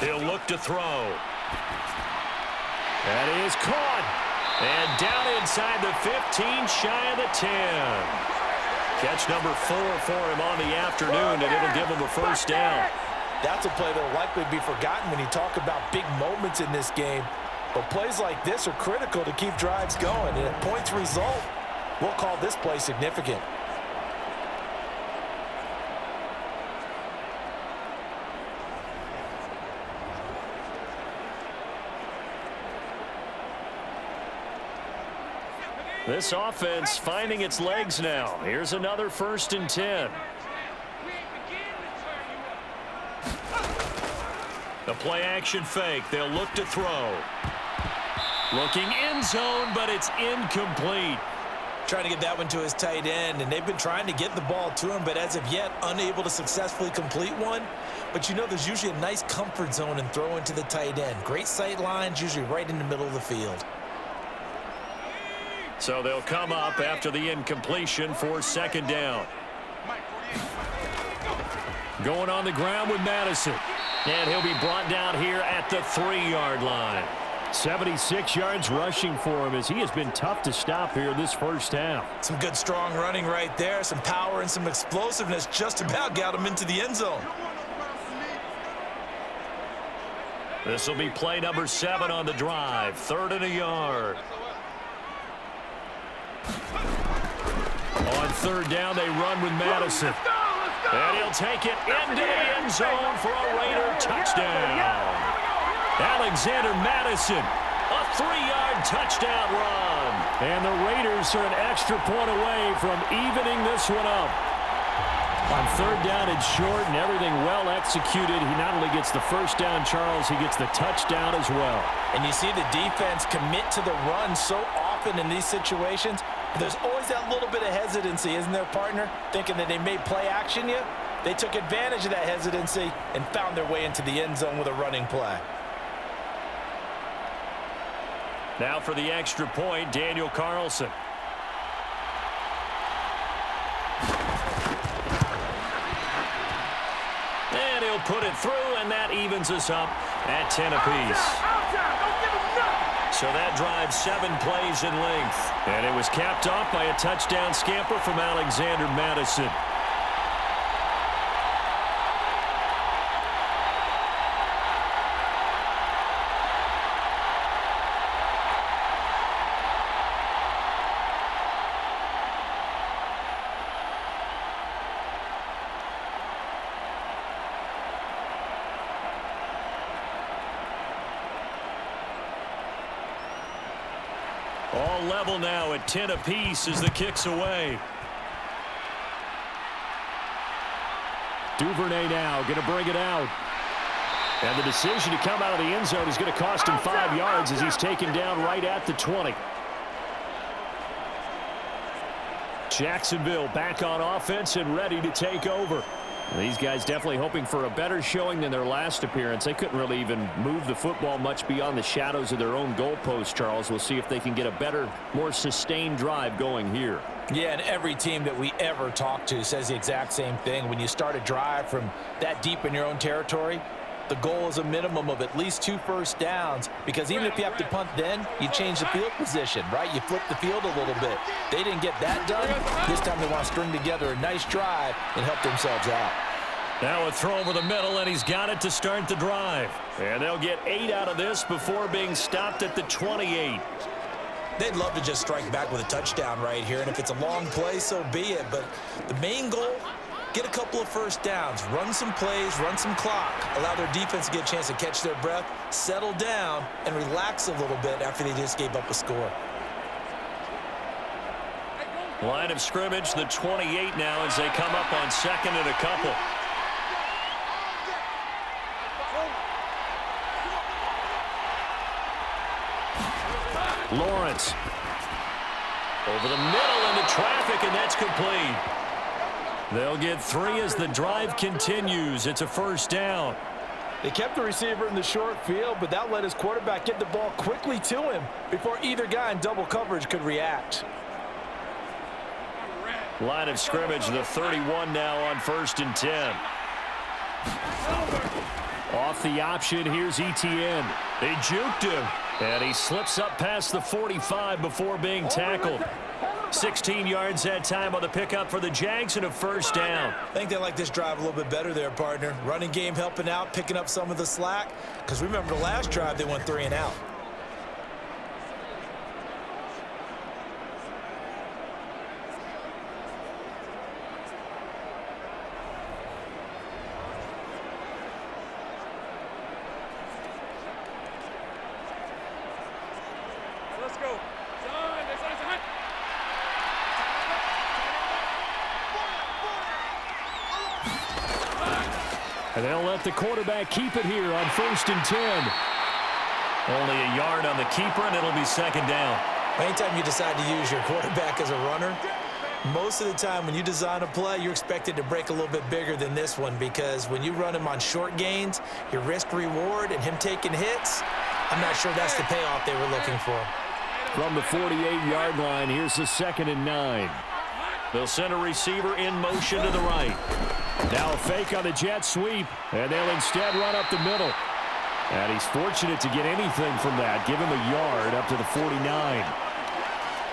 He'll look to throw. That is caught. And down inside the 15, shy of the 10. Catch number 4 for him on the afternoon, and it'll give him a first down. That's a play that will likely be forgotten when you talk about big moments in this game. But plays like this are critical to keep drives going. And at points result, we'll call this play significant. This offense finding its legs now. Here's another 1st and 10. The play action fake. They'll look to throw. Looking end zone, but it's incomplete. Trying to get that one to his tight end, and they've been trying to get the ball to him, but as of yet, unable to successfully complete one. But you know there's usually a nice comfort zone in throwing to the tight end. Great sight lines, usually right in the middle of the field. So they'll come up after the incompletion for 2nd down. Going on the ground with Madison. And he'll be brought down here at the 3-yard line. 76 yards rushing for him as he has been tough to stop here this first half. Some good strong running right there. Some power and some explosiveness just about got him into the end zone. This will be play number 7 on the drive. 3rd and a yard. On 3rd down, they run with Madison. And he'll take it into the end zone for a Raider touchdown. Alexander Madison, a 3-yard touchdown run. And the Raiders are an extra point away from evening this one up. On 3rd down, it's short and everything well executed. He not only gets the first down, Charles, he gets the touchdown as well. And you see the defense commit to the run so often in these situations. There's always that little bit of hesitancy, isn't there, partner? Thinking that they may play action you. They took advantage of that hesitancy and found their way into the end zone with a running play. Now for the extra point, Daniel Carlson. And he'll put it through, and that evens us up at 10 apiece. So that drives 7 plays in length. And it was capped off by a touchdown scamper from Alexander Madison. All level now at 10 apiece as the kick's away. Duvernay now going to bring it out. And the decision to come out of the end zone is going to cost him 5 yards as he's taken down right at the 20. Jacksonville back on offense and ready to take over. These guys definitely hoping for a better showing than their last appearance. They couldn't really even move the football much beyond the shadows of their own goalpost, Charles. We'll see if they can get a better, more sustained drive going here. Yeah, and every team that we ever talk to says the exact same thing. When you start a drive from that deep in your own territory, the goal is a minimum of at least 2 first downs, because even if you have to punt then, you change the field position, right? You flip the field a little bit. They didn't get that done. This time they want to string together a nice drive and help themselves out. Now a throw over the middle, and he's got it to start the drive. And they'll get 8 out of this before being stopped at the 28. They'd love to just strike back with a touchdown right here, and if it's a long play, so be it. But the main goal, get a couple of first downs, run some plays, run some clock, allow their defense to get a chance to catch their breath, settle down, and relax a little bit after they just gave up a score. Line of scrimmage, the 28 now as they come up on 2nd and a couple. Lawrence. Over the middle into traffic, and that's complete. They'll get 3 as the drive continues. It's a first down. They kept the receiver in the short field, but that let his quarterback get the ball quickly to him before either guy in double coverage could react. Line of scrimmage, the 31 now on 1st and 10. Off the option, here's Etienne. They juked him, and he slips up past the 45 before being tackled. 16 yards that time on the pickup for the Jags and a first down. I think they like this drive a little bit better there, partner. Running game helping out, picking up some of the slack. Because remember the last drive, they went 3 and out. Let's go. And they'll let the quarterback keep it here on 1st and 10. Only a yard on the keeper, and it'll be 2nd down. Anytime you decide to use your quarterback as a runner, most of the time when you design a play, you're expected to break a little bit bigger than this one, because when you run him on short gains, your risk-reward and him taking hits, I'm not sure that's the payoff they were looking for. From the 48-yard line, here's the 2nd and 9. They'll send a receiver in motion to the right. Now a fake on the jet sweep, and they'll instead run up the middle. And he's fortunate to get anything from that. Give him a yard up to the 49.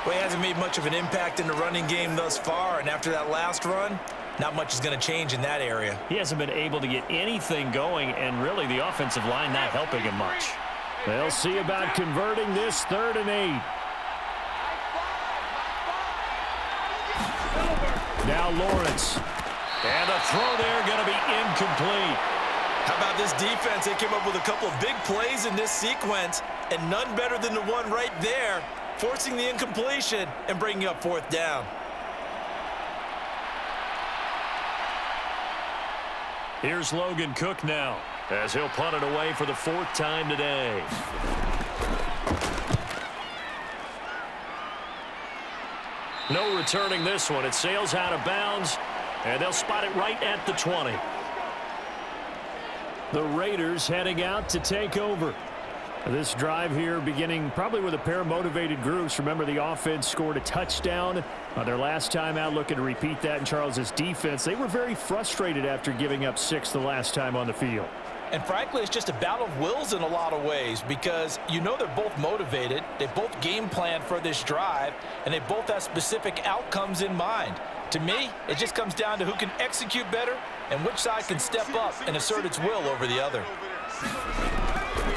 Well, he hasn't made much of an impact in the running game thus far, and after that last run, not much is going to change in that area. He hasn't been able to get anything going, and really the offensive line not helping him much. They'll see about converting this 3rd and 8. Now Lawrence. And the throw there going to be incomplete. How about this defense? They came up with a couple of big plays in this sequence, and none better than the one right there, forcing the incompletion and bringing up 4th down. Here's Logan Cook now, as he'll punt it away for the 4th time today. No returning this one. It sails out of bounds, and they'll spot it right at the 20. The Raiders heading out to take over. This drive here beginning probably with a pair of motivated groups. Remember, the offense scored a touchdown on their last time out, looking to repeat that in Charles's defense. They were very frustrated after giving up 6 the last time on the field. And frankly, it's just a battle of wills in a lot of ways, because you know they're both motivated, they both game plan for this drive, and they both have specific outcomes in mind. To me, it just comes down to who can execute better and which side can step up and assert its will over the other.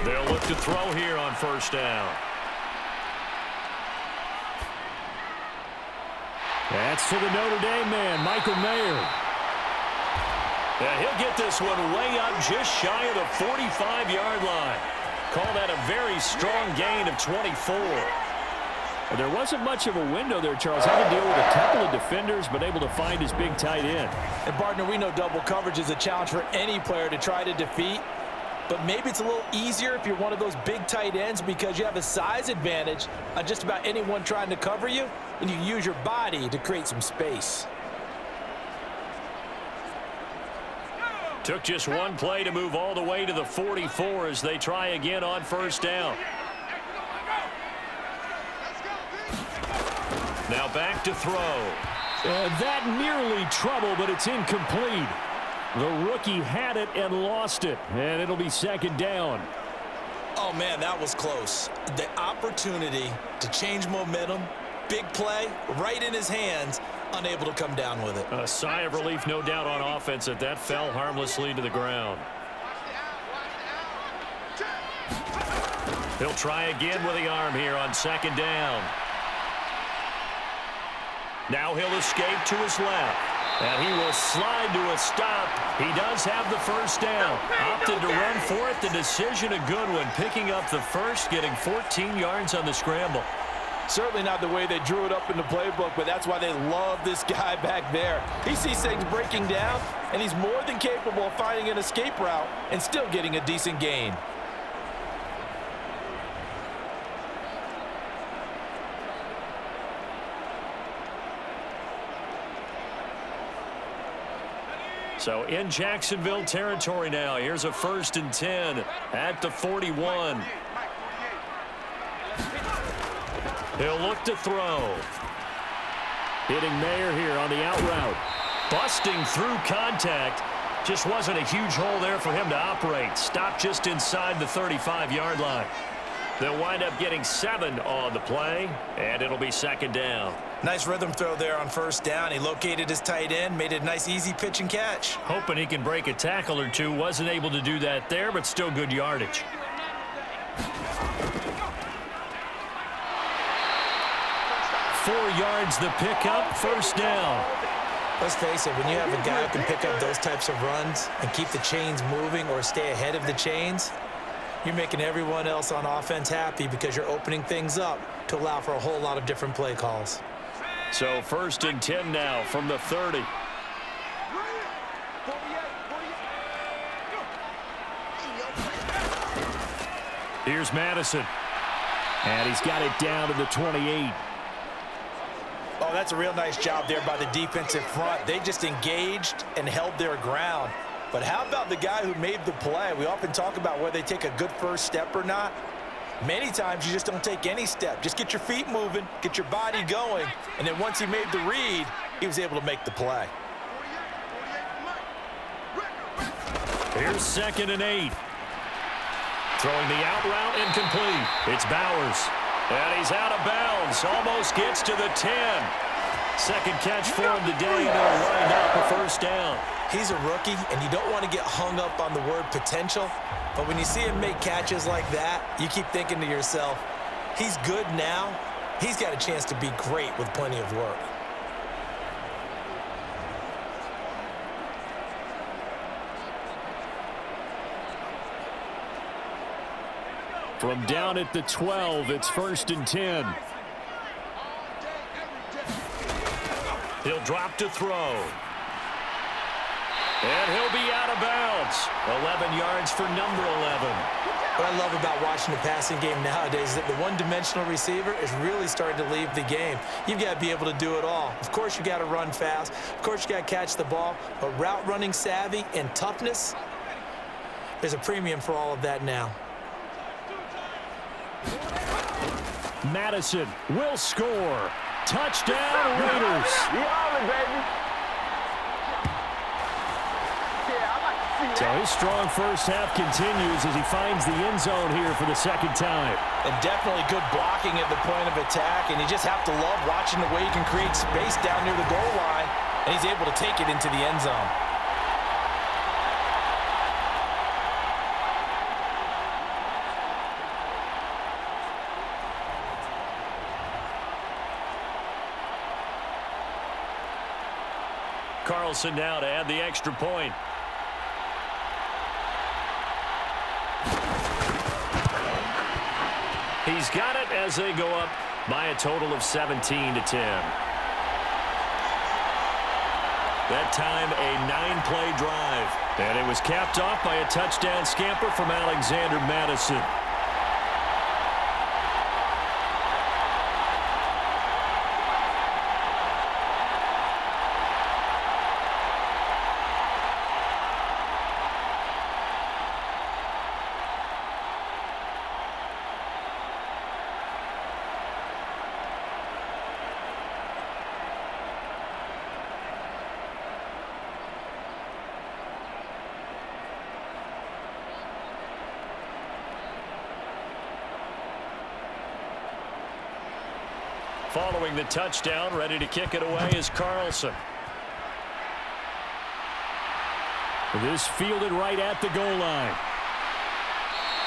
They'll look to throw here on 1st down. That's to the Notre Dame man, Michael Mayer. And he'll get this one way up just shy of the 45-yard line. Call that a very strong gain of 24. Well, there wasn't much of a window there, Charles. Had to deal with a couple of defenders, but able to find his big tight end. And, partner, we know double coverage is a challenge for any player to try to defeat. But maybe it's a little easier if you're one of those big tight ends, because you have a size advantage on just about anyone trying to cover you, and you use your body to create some space. Took just one play to move all the way to the 44 as they try again on first down. Now back to throw. That nearly trouble, but it's incomplete. The rookie had it and lost it, and it'll be second down. Oh, man, that was close. The opportunity to change momentum, big play, right in his hands, unable to come down with it. A sigh of relief, no doubt, on offense that that fell harmlessly to the ground. He'll try again with the arm here on second down. Now he'll escape to his left. And he will slide to a stop. He does have the first down. Opted to run for it. The decision a good one. Picking up the first, getting 14 yards on the scramble. Certainly not the way they drew it up in the playbook, but that's why they love this guy back there. He sees things breaking down, and he's more than capable of finding an escape route and still getting a decent gain. So in Jacksonville territory now. Here's a 1st and 10 at the 41. He'll look to throw. Hitting Mayer here on the out route. Busting through contact. Just wasn't a huge hole there for him to operate. Stopped just inside the 35-yard line. They'll wind up getting 7 on the play, and it'll be second down. Nice rhythm throw there on first down. He located his tight end, made it a nice, easy pitch and catch. Hoping he can break a tackle or two. Wasn't able to do that there, but still good yardage. Four yards the pickup, first down. Let's face it, when you have a guy who can pick up those types of runs and keep the chains moving or stay ahead of the chains, you're making everyone else on offense happy because you're opening things up to allow for a whole lot of different play calls. So 1st and 10 now from the 30. Here's Madison. And he's got it down to the 28. Oh, that's a real nice job there by the defensive front. They just engaged and held their ground. But how about the guy who made the play? We often talk about whether they take a good first step or not. Many times you just don't take any step. Just get your feet moving, get your body going, and then once he made the read, he was able to make the play. Here's 2nd and 8. Throwing the out route, incomplete. It's Bowers. And he's out of bounds. Almost gets to the 10. Second catch for him today, and they'll wind up a first down. He's a rookie, and you don't want to get hung up on the word potential. But when you see him make catches like that, you keep thinking to yourself, he's good now. He's got a chance to be great with plenty of work. From down at the 12, it's 1st and 10. He'll drop to throw. And he'll be out of bounds. 11 yards for number 11. What I love about watching the passing game nowadays is that the one-dimensional receiver is really starting to leave the game. You've got to be able to do it all. Of course, you got to run fast. Of course, you got to catch the ball. But route running savvy and toughness, there's a premium for all of that now. Madison will score. Touchdown, Raiders. So his strong first half continues as he finds the end zone here for the second time. And definitely good blocking at the point of attack, and you just have to love watching the way he can create space down near the goal line, and he's able to take it into the end zone. Carlson now to add the extra point. He's got it as they go up by a total of 17-10. That time a 9-play drive. And it was capped off by a touchdown scamper from Alexander Madison. Following the touchdown, ready to kick it away is Carlson. This fielded right at the goal line.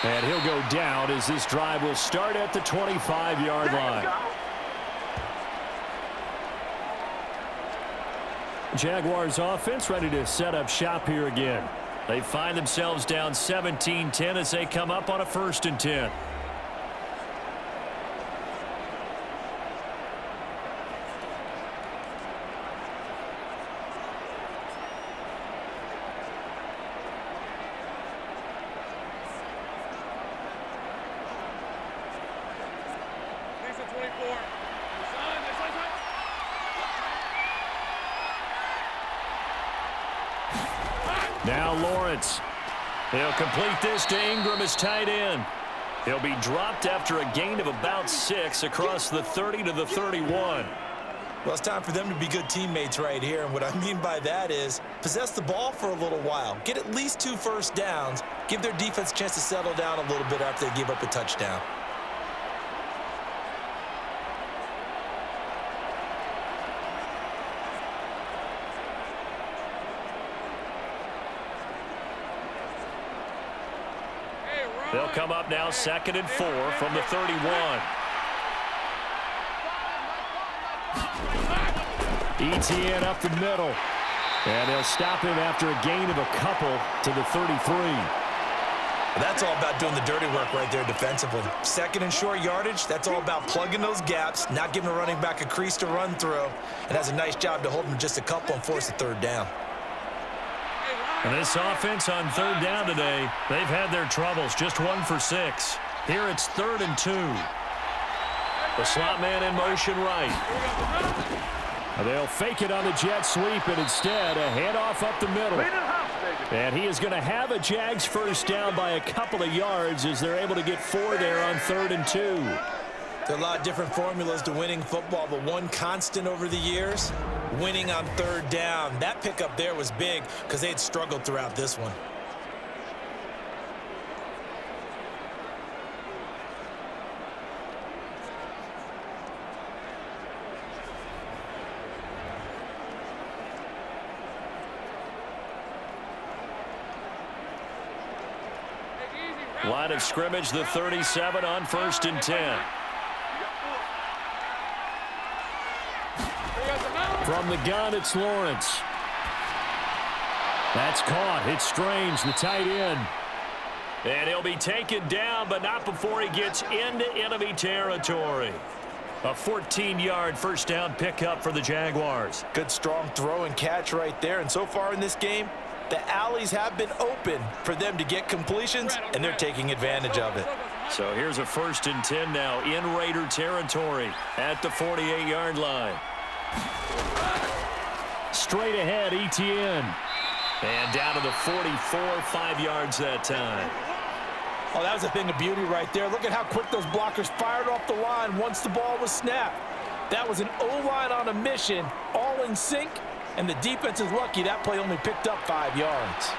And he'll go down as this drive will start at the 25-yard line. Jaguars offense ready to set up shop here again. They find themselves down 17-10 as they come up on a 1st and 10. Now Lawrence. He'll complete this to Ingram as tight end. He'll be dropped after a gain of about 6 across the 30 to the 31. Well, it's time for them to be good teammates right here. And what I mean by that is possess the ball for a little while. Get at least 2 first downs. Give their defense a chance to settle down a little bit after they give up a touchdown. They'll come up now 2nd and 4 from the 31. ETN up the middle. And they'll stop him after a gain of a couple to the 33. That's all about doing the dirty work right there defensively. 2nd and short yardage, that's all about plugging those gaps, not giving a running back a crease to run through, and has a nice job to hold him just a couple and force a 3rd down. And this offense on 3rd down today, they've had their troubles, just 1 for 6. Here it's 3rd and 2. The slot man in motion right. They'll fake it on the jet sweep, and instead a handoff up the middle. And he is going to have a Jags 1st down by a couple of yards as they're able to get 4 there on 3rd and 2. There are a lot of different formulas to winning football, but one constant over the years, winning on 3rd down. That pickup there was big because they had struggled throughout this one. Line of scrimmage, the 37 on 1st and 10. From the gun, it's Lawrence. That's caught. It's Strange, the tight end. And he'll be taken down, but not before he gets into enemy territory. A 14-yard 1st down pickup for the Jaguars. Good strong throw and catch right there. And so far in this game, the alleys have been open for them to get completions, and they're taking advantage of it. So here's a 1st and 10 now in Raider territory at the 48-yard line. Straight ahead, ETN. And down to the 44, 5 yards that time. Oh, that was a thing of beauty right there. Look at how quick those blockers fired off the line once the ball was snapped. That was an O-line on a mission, all in sync, and the defense is lucky that play only picked up 5 yards.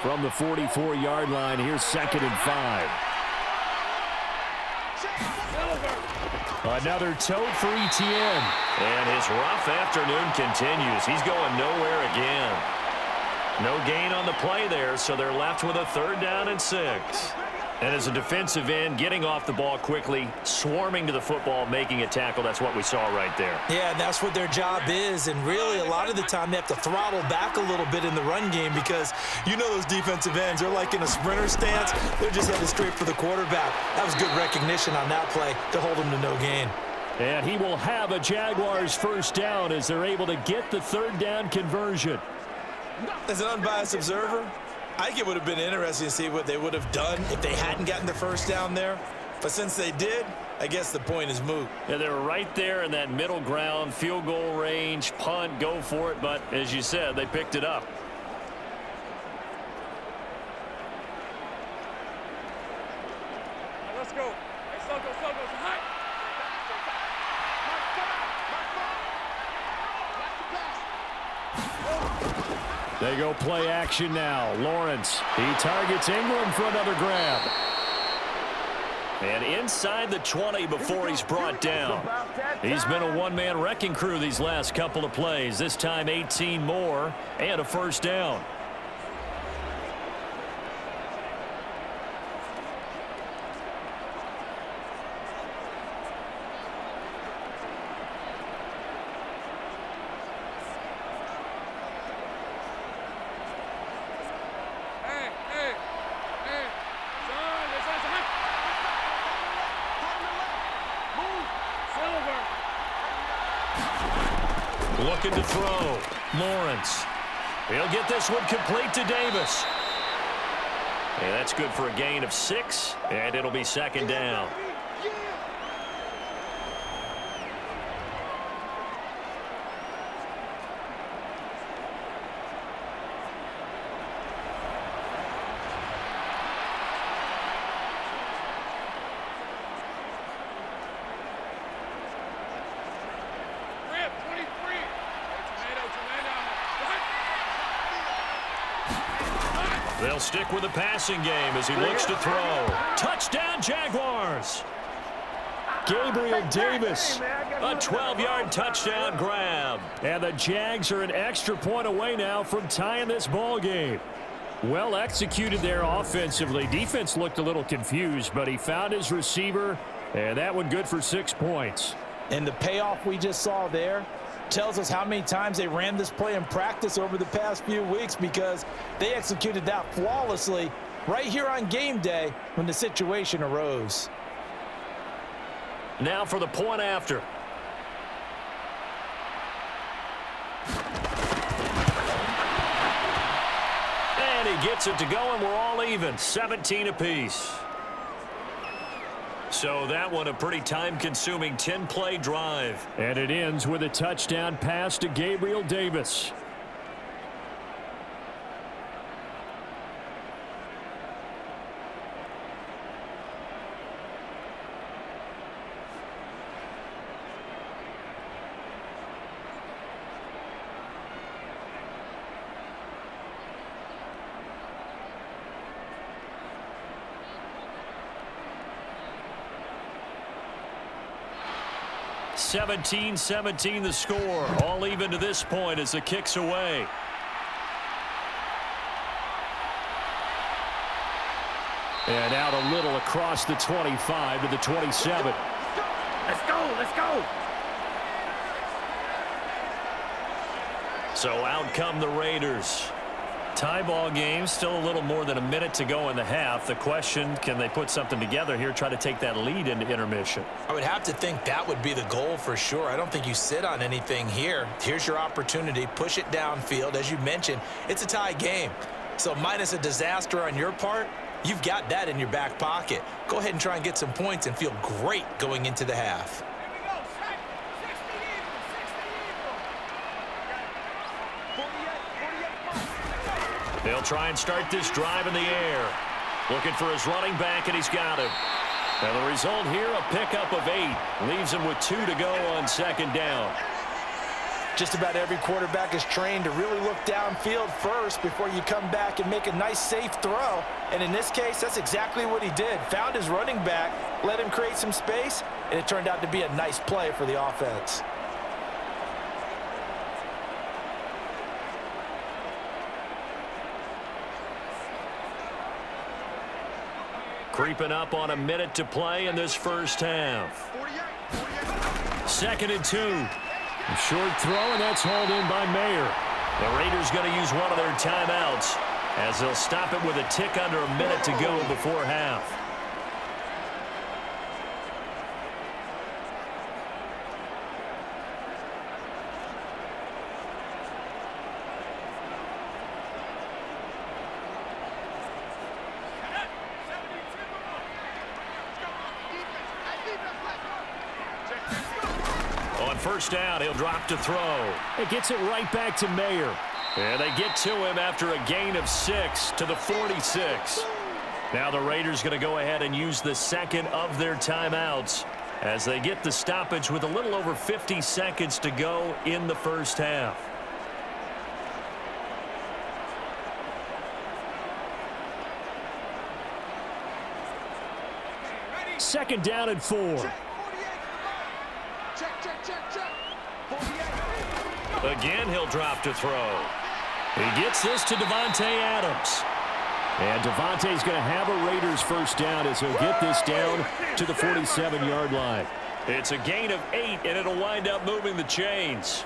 From the 44-yard line, here's 2nd and 5. Another tote for ETN. And his rough afternoon continues. He's going nowhere again. No gain on the play there, so they're left with a 3rd down and 6. And as a defensive end, getting off the ball quickly, swarming to the football, making a tackle, that's what we saw right there. Yeah, and that's what their job is. And really, a lot of the time, they have to throttle back a little bit in the run game because you know those defensive ends, they're like in a sprinter stance. They're just headed straight for the quarterback. That was good recognition on that play to hold him to no gain. And he will have a Jaguars 1st down as they're able to get the 3rd down conversion. As an unbiased observer, I think it would have been interesting to see what they would have done if they hadn't gotten the 1st down there. But since they did, I guess the point is moot. Yeah, they were right there in that middle ground, field goal range, punt, go for it. But as you said, they picked it up. Let's go. Hey, Soko, high. They go play action now. Lawrence, he targets Ingram for another grab. And inside the 20 before he's brought down. He's been a one-man wrecking crew these last couple of plays. This time 18 more and a first down. Looking to throw. Lawrence. He'll get this one complete to Davis. And that's good for a gain of 6, and it'll be second down. They'll stick with the passing game as he looks to throw. Touchdown, Jaguars! Gabriel Davis. A 12-yard touchdown grab. And the Jags are an extra point away now from tying this ball game. Well executed there offensively. Defense looked a little confused, but he found his receiver, and that one good for 6 points. And the payoff we just saw there tells us how many times they ran this play in practice over the past few weeks, because they executed that flawlessly right here on game day when the situation arose. Now for the point after. And he gets it to go, and we're all even. 17 apiece. So that one a pretty time-consuming 10-play drive. And it ends with a touchdown pass to Gabriel Davis. (17-17) the score. All even to this point as the kick's away. And out a little across the 25 to the 27. Let's go, let's go. So out come the Raiders. Tie ball game, still a little more than a minute to go in the half. The question, can they put something together here, try to take that lead into intermission? I would have to think that would be the goal for sure. I don't think you sit on anything here. Here's your opportunity. Push it downfield. As you mentioned, it's a tie game. So minus a disaster on your part, you've got that in your back pocket. Go ahead and try and get some points and feel great going into the half. They'll try and start this drive in the air. Looking for his running back, and he's got him. And the result here, a pickup of 8. Leaves him with 2 to go on second down. Just about every quarterback is trained to really look downfield first before you come back and make a nice, safe throw. And in this case, that's exactly what he did. Found his running back, let him create some space, and it turned out to be a nice play for the offense. Creeping up on a minute to play in this first half. 2nd and 2. A short throw, and that's hauled in by Mayer. The Raiders going to use one of their timeouts as they'll stop it with a tick under a minute to go before half. First down, he'll drop to throw. It gets it right back to Mayer. And they get to him after a gain of 6 to the 46. Now the Raiders going to go ahead and use the second of their timeouts as they get the stoppage with a little over 50 seconds to go in the first half. second down and 4. Again, he'll drop to throw. He gets this to Davante Adams. And Davante's going to have a Raiders first down as he'll get this down to the 47-yard line. It's a gain of 8, and it'll wind up moving the chains.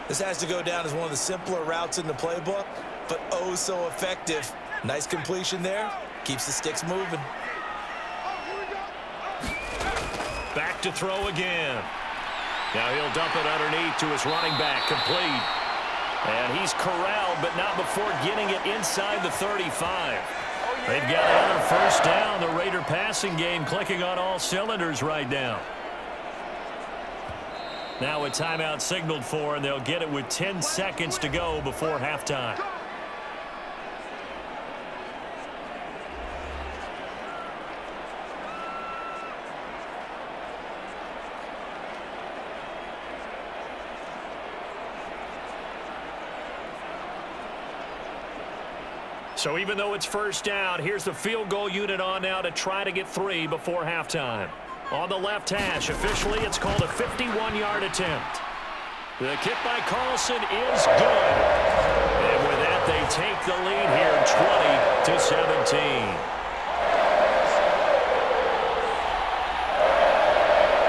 This has to go down as one of the simpler routes in the playbook, but oh so effective. Nice completion there. Keeps the sticks moving. Back to throw again. Now he'll dump it underneath to his running back, complete. And he's corralled, but not before getting it inside the 35. They've got another first down. The Raider passing game clicking on all cylinders right now. Now a timeout signaled for, and they'll get it with 10 seconds to go before halftime. So even though it's first down, here's the field goal unit on now to try to get 3 before halftime. On the left hash, officially it's called a 51-yard attempt. The kick by Carlson is good. And with that, they take the lead here 20-17.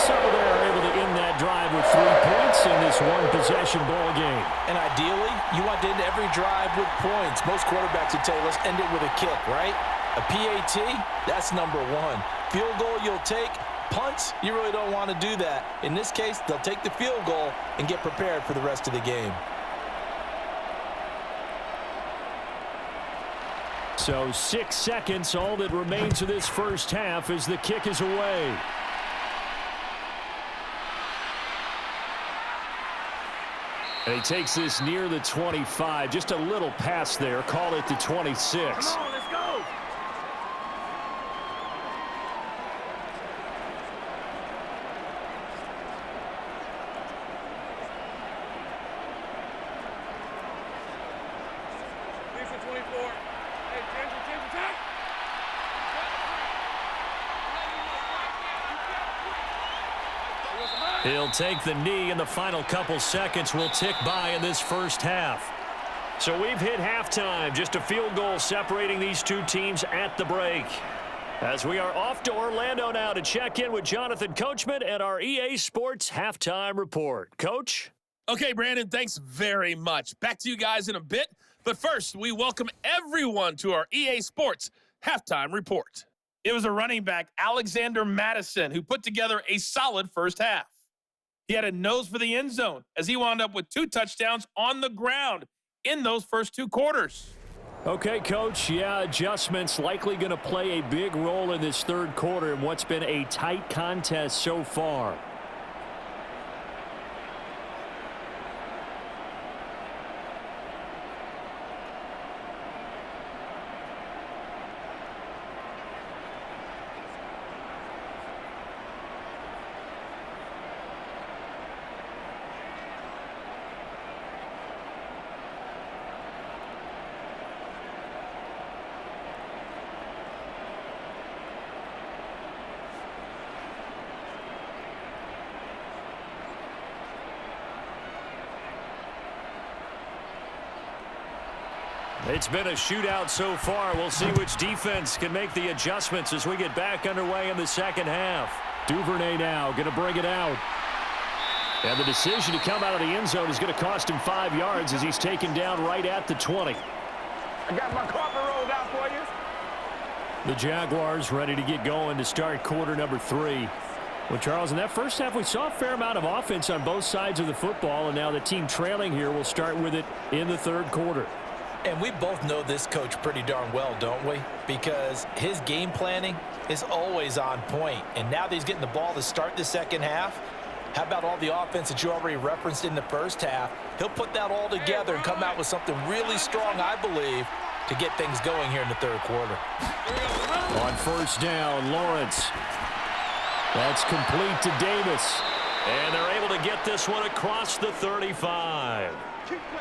So they're able to end that drive with 3 points in this one-possession ball game. And ideally, you want to end every drive with points. Most quarterbacks would tell you, let's end it with a kick, right? A PAT, that's number 1. Field goal you'll take. Punts, you really don't want to do that. In this case, they'll take the field goal and get prepared for the rest of the game. So 6 seconds, all that remains of this first half as the kick is away. And he takes this near the 25. Just a little pass there. Call it the 26. Come on, let's go. Here's the 24. Hey, change attack. He'll take the knee, and the final couple seconds will tick by in this first half. So we've hit halftime. Just a field goal separating these two teams at the break. As we are off to Orlando now to check in with Jonathan Coachman and our EA Sports Halftime Report. Coach? Okay, Brandon, thanks very much. Back to you guys in a bit. But first, we welcome everyone to our EA Sports Halftime Report. It was a running back, Alexander Madison, who put together a solid first half. He had a nose for the end zone as he wound up with 2 touchdowns on the ground in those first 2 quarters. Okay, Coach, yeah, adjustments likely going to play a big role in this third quarter in what's been a tight contest so far. It's been a shootout so far. We'll see which defense can make the adjustments as we get back underway in the second half. Duvernay now going to bring it out. And the decision to come out of the end zone is going to cost him 5 yards as he's taken down right at the 20. I got my carpet rolled out for you. The Jaguars ready to get going to start quarter number 3. Well, Charles, in that first half, we saw a fair amount of offense on both sides of the football, and now the team trailing here will start with it in the third quarter. And we both know this coach pretty darn well, don't we? Because his game planning is always on point. And now that he's getting the ball to start the second half, how about all the offense that you already referenced in the first half? He'll put that all together and come out with something really strong, I believe, to get things going here in the third quarter. On first down, Lawrence. That's complete to Davis. And they're able to get this one across the 35.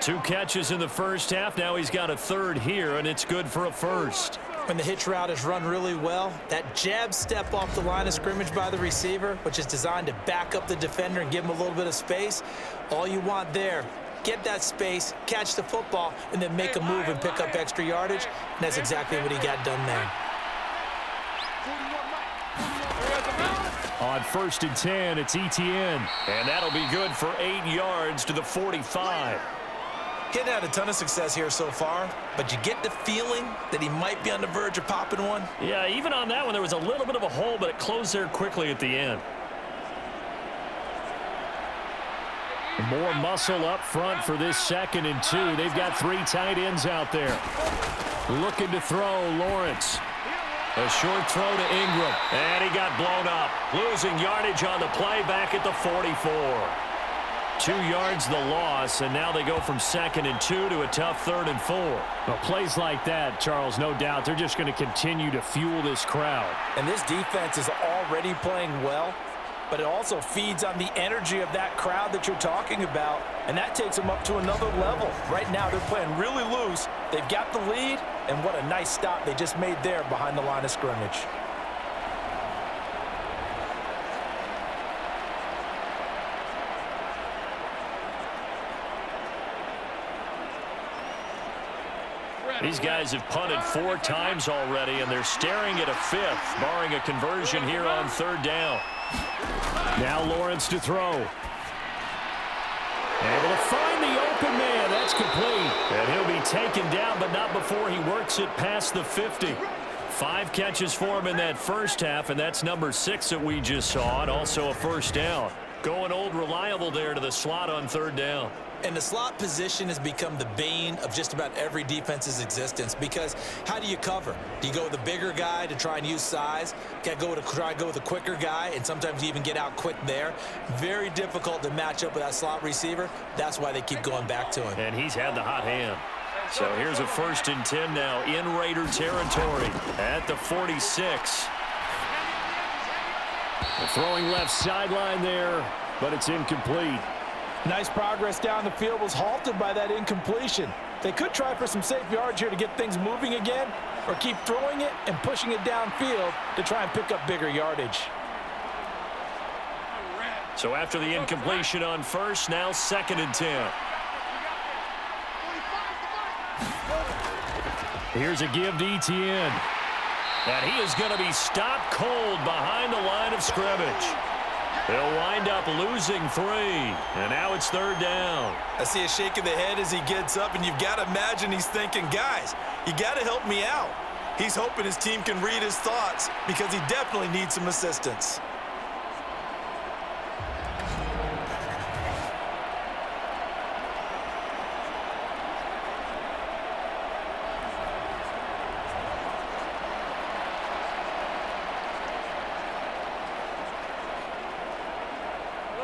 2 catches in the first half. Now he's got a third here, and it's good for a first. When the hitch route is run really well, that jab step off the line of scrimmage by the receiver, which is designed to back up the defender and give him a little bit of space, all you want there, get that space, catch the football, and then make a move and pick up extra yardage, and that's exactly what he got done there. On 1st and 10, it's ETN. And that'll be good for 8 yards to the 45. Getting had a ton of success here so far, but you get the feeling that he might be on the verge of popping one. Yeah, even on that one, there was a little bit of a hole, but it closed there quickly at the end. More muscle up front for this 2nd and 2. They've got 3 tight ends out there. Looking to throw, Lawrence. A short throw to Ingram, and he got blown up. Losing yardage on the play back at the 44. 2 yards the loss, and now they go from 2nd and 2 to a tough 3rd and 4. Well, plays like that, Charles, no doubt, they're just going to continue to fuel this crowd. And this defense is already playing well, but it also feeds on the energy of that crowd that you're talking about, and that takes them up to another level. Right now, they're playing really loose. They've got the lead, and what a nice stop they just made there behind the line of scrimmage. These guys have punted 4 times already, and they're staring at a 5th, barring a conversion here on 3rd down. Now Lawrence to throw. Able to find the open man. That's complete. And he'll be taken down, but not before he works it past the 50. 5 catches for him in that first half, and that's number 6 that we just saw, and also a 1st down. Going old reliable there to the slot on 3rd down. And the slot position has become the bane of just about every defense's existence, because how do you cover? Do you go with the bigger guy to try and use size? Got to try to go with the quicker guy, and sometimes you even get out quick there. Very difficult to match up with that slot receiver. That's why they keep going back to him. And he's had the hot hand. So here's a 1st and 10 now in Raider territory at the 46. The throwing left sideline there, but it's incomplete. Nice progress down the field was halted by that incompletion. They could try for some safe yards here to get things moving again, or keep throwing it and pushing it downfield to try and pick up bigger yardage. So after the incompletion on 1st, now 2nd and 10. Here's a give to ETN. And he is going to be stopped cold behind the line of scrimmage. They'll wind up losing 3, and now it's 3rd down. I see a shake of the head as he gets up, and you've got to imagine he's thinking, guys, you got to help me out. He's hoping his team can read his thoughts because he definitely needs some assistance.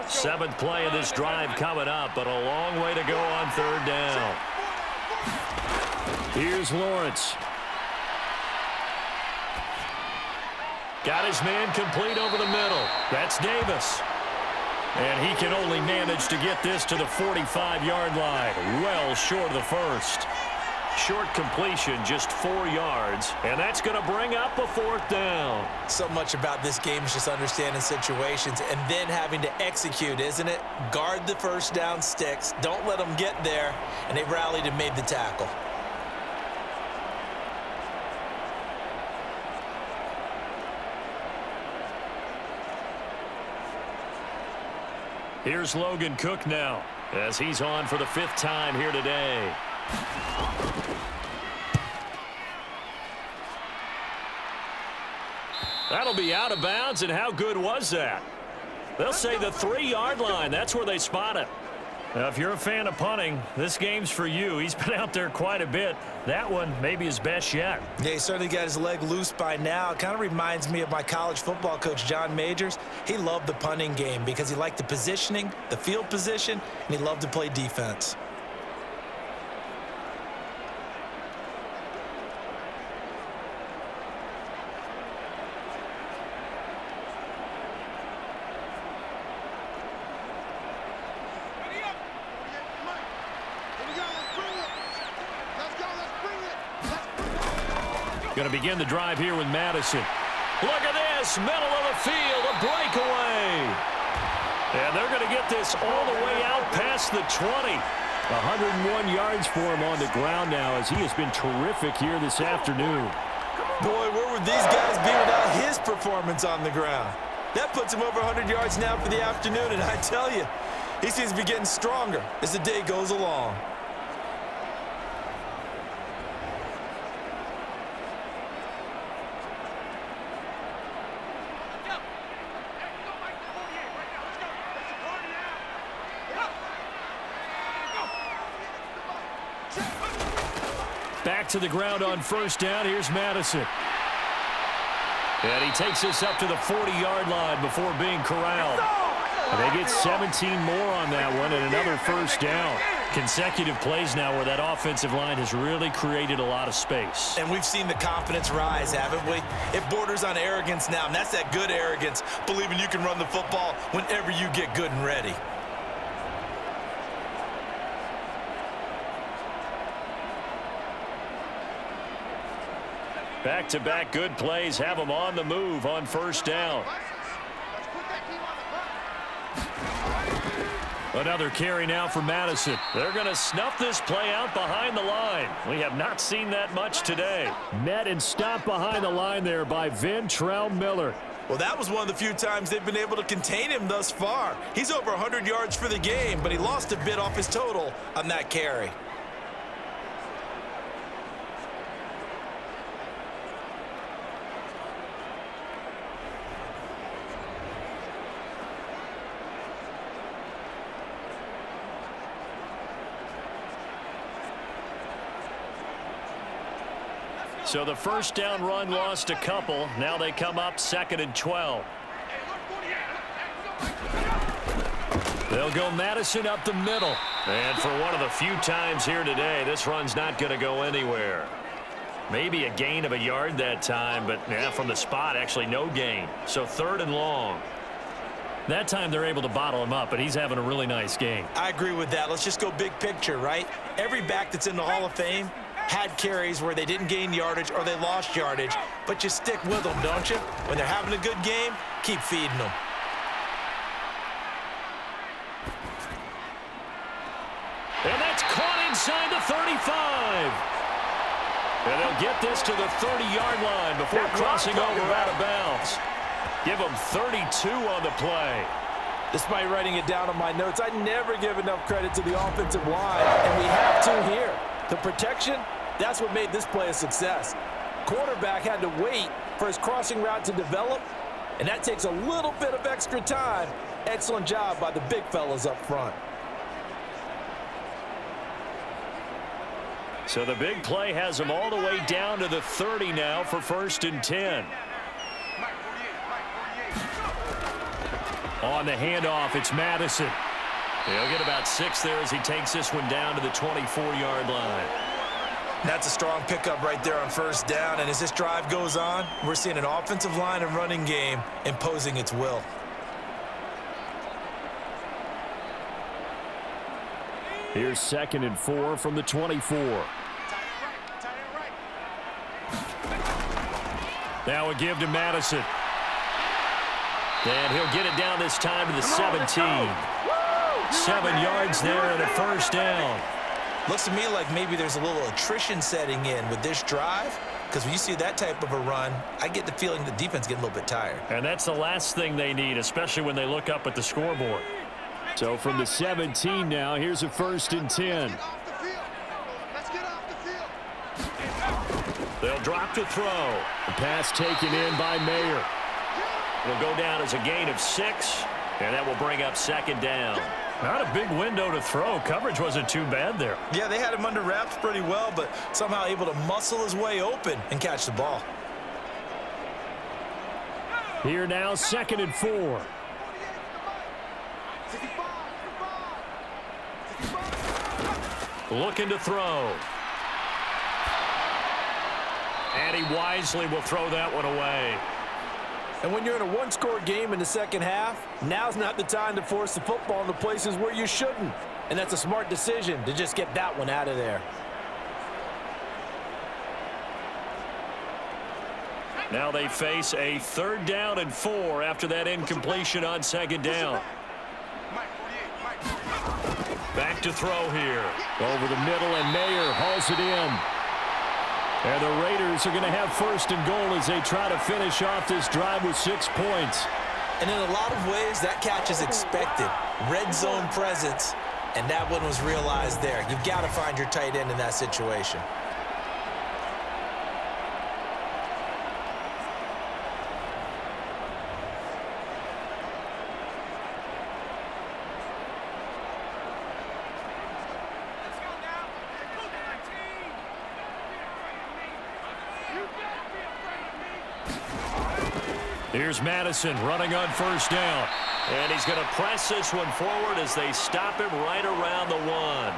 Seventh play of this drive coming up, but a long way to go on 3rd down. Here's Lawrence. Got his man complete over the middle. That's Davis. And he can only manage to get this to the 45-yard line, well short of the 1st. Short completion, just 4 yards, and that's going to bring up a 4th down. So much about this game is just understanding situations and then having to execute, isn't it? Guard the 1st down sticks. Don't let them get there, and they rallied and made the tackle. Here's Logan Cook now, as he's on for the 5th time here today. That'll be out of bounds, and how good was that? They'll say the 3-yard line. That's where they spot it. Now, if you're a fan of punting, this game's for you. He's been out there quite a bit. That one maybe his best yet. Yeah, he certainly got his leg loose by now. It kind of reminds me of my college football coach, John Majors. He loved the punting game because he liked the positioning, the field position, and he loved to play defense. Going to begin the drive here with Madison. Look at this, middle of the field, a breakaway. And they're going to get this all the way out past the 20. 101 yards for him on the ground now as he has been terrific here this afternoon. Boy, where would these guys be without his performance on the ground? That puts him over 100 yards now for the afternoon, and I tell you, he seems to be getting stronger as the day goes along. Back to the ground on first down. Here's Madison. And he takes us up to the 40-yard line before being corralled. And they get 17 more on that one and another first down. Consecutive plays now where that offensive line has really created a lot of space. And we've seen the confidence rise, haven't we? It borders on arrogance now, and that's that good arrogance, believing you can run the football whenever you get good and ready. Back-to-back good plays have them on the move on first down. Another carry now for Madison. They're going to snuff this play out behind the line. We have not seen that much today. Met and stopped behind the line there by Ventrell Miller. Well, that was one of the few times they've been able to contain him thus far. He's over 100 yards for the game, but he lost a bit off his total on that carry. So the first down run lost a couple. Now they come up 2nd and 12. They'll go Madison up the middle. And for one of the few times here today, this run's not going to go anywhere. Maybe a gain of a yard that time, but yeah, from the spot, actually no gain. So 3rd and long. That time they're able to bottle him up, but he's having a really nice game. I agree with that. Let's just go big picture, right? Every back that's in the Hall of Fame had carries where they didn't gain yardage or they lost yardage, but you stick with them, don't you? When they're having a good game, keep feeding them. And that's caught inside the 35. And they'll get this to the 30-yard line before crossing over out of bounds. Give them 32 on the play. Despite writing it down on my notes, I never give enough credit to the offensive line, and we have to here. The protection, that's what made this play a success. Quarterback had to wait for his crossing route to develop, and that takes a little bit of extra time. Excellent job by the big fellas up front. So the big play has them all the way down to the 30 now for 1st and 10. On the handoff, it's Madison. He'll get about 6 there as he takes this one down to the 24-yard line. That's a strong pickup right there on first down, and as this drive goes on, we're seeing an offensive line and running game imposing its will. Here's 2nd and 4 from the 24. Now a give to Madison. And he'll get it down this time to the 17. 7 yards there and a first down. Looks to me like maybe there's a little attrition setting in with this drive, because when you see that type of a run, I get the feeling the defense getting a little bit tired. And that's the last thing they need, especially when they look up at the scoreboard. So from the 17 now, here's a 1st and 10. They'll drop to throw. The pass taken in by Mayer. It'll go down as a gain of 6, and that will bring up 2nd down. Not a big window to throw. Coverage wasn't too bad there. Yeah, they had him under wraps pretty well, but somehow able to muscle his way open and catch the ball. Here now, 2nd and 4. Looking to throw. And he wisely will throw that one away. And when you're in a one-score game in the second half, now's not the time to force the football in the places where you shouldn't. And that's a smart decision to just get that one out of there. Now they face a 3rd down and 4 after that incompletion on 2nd down. Back to throw here. Over the middle, and Mayer hauls it in. And the Raiders are going to have 1st and goal as they try to finish off this drive with 6 points. And in a lot of ways, that catch is expected. Red zone presence, and that one was realized there. You've got to find your tight end in that situation. Here's Madison running on 1st down. And he's going to press this one forward as they stop him right around the 1.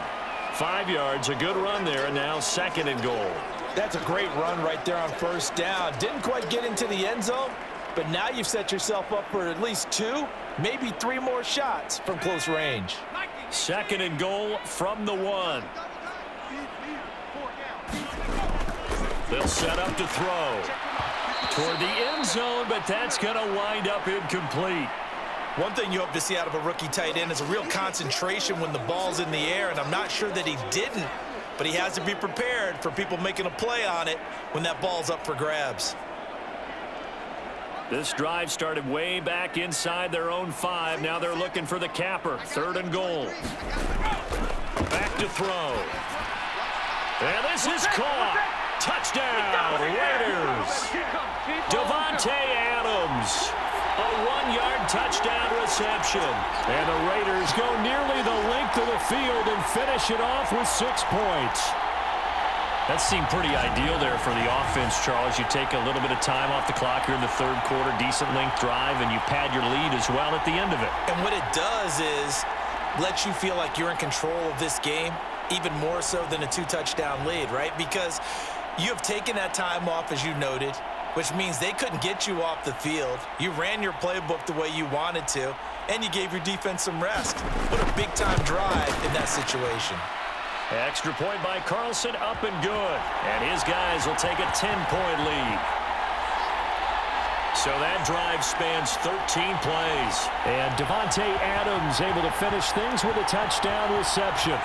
5 yards, a good run there, and now 2nd and goal. That's a great run right there on 1st down. Didn't quite get into the end zone, but now you've set yourself up for at least 2, maybe 3 more shots from close range. 2nd and goal from the 1. They'll set up to throw toward the end zone, but that's going to wind up incomplete. One thing you hope to see out of a rookie tight end is a real concentration when the ball's in the air, and I'm not sure that he didn't, but he has to be prepared for people making a play on it when that ball's up for grabs. This drive started way back inside their own 5. Now they're looking for the capper. 3rd and goal. Back to throw. And this is caught. Touchdown, Raiders. Davante Adams. A 1-yard touchdown reception. And the Raiders go nearly the length of the field and finish it off with 6 points. That seemed pretty ideal there for the offense, Charles. You take a little bit of time off the clock here in the 3rd quarter, decent length drive, and you pad your lead as well at the end of it. And what it does is let you feel like you're in control of this game, even more so than a 2-touchdown lead, right? Because you have taken that time off, as you noted, which means they couldn't get you off the field. You ran your playbook the way you wanted to, and you gave your defense some rest. What a big-time drive in that situation. Extra point by Carlson, up and good. And his guys will take a 10-point lead. So that drive spans 13 plays. And Davante Adams able to finish things with a touchdown reception.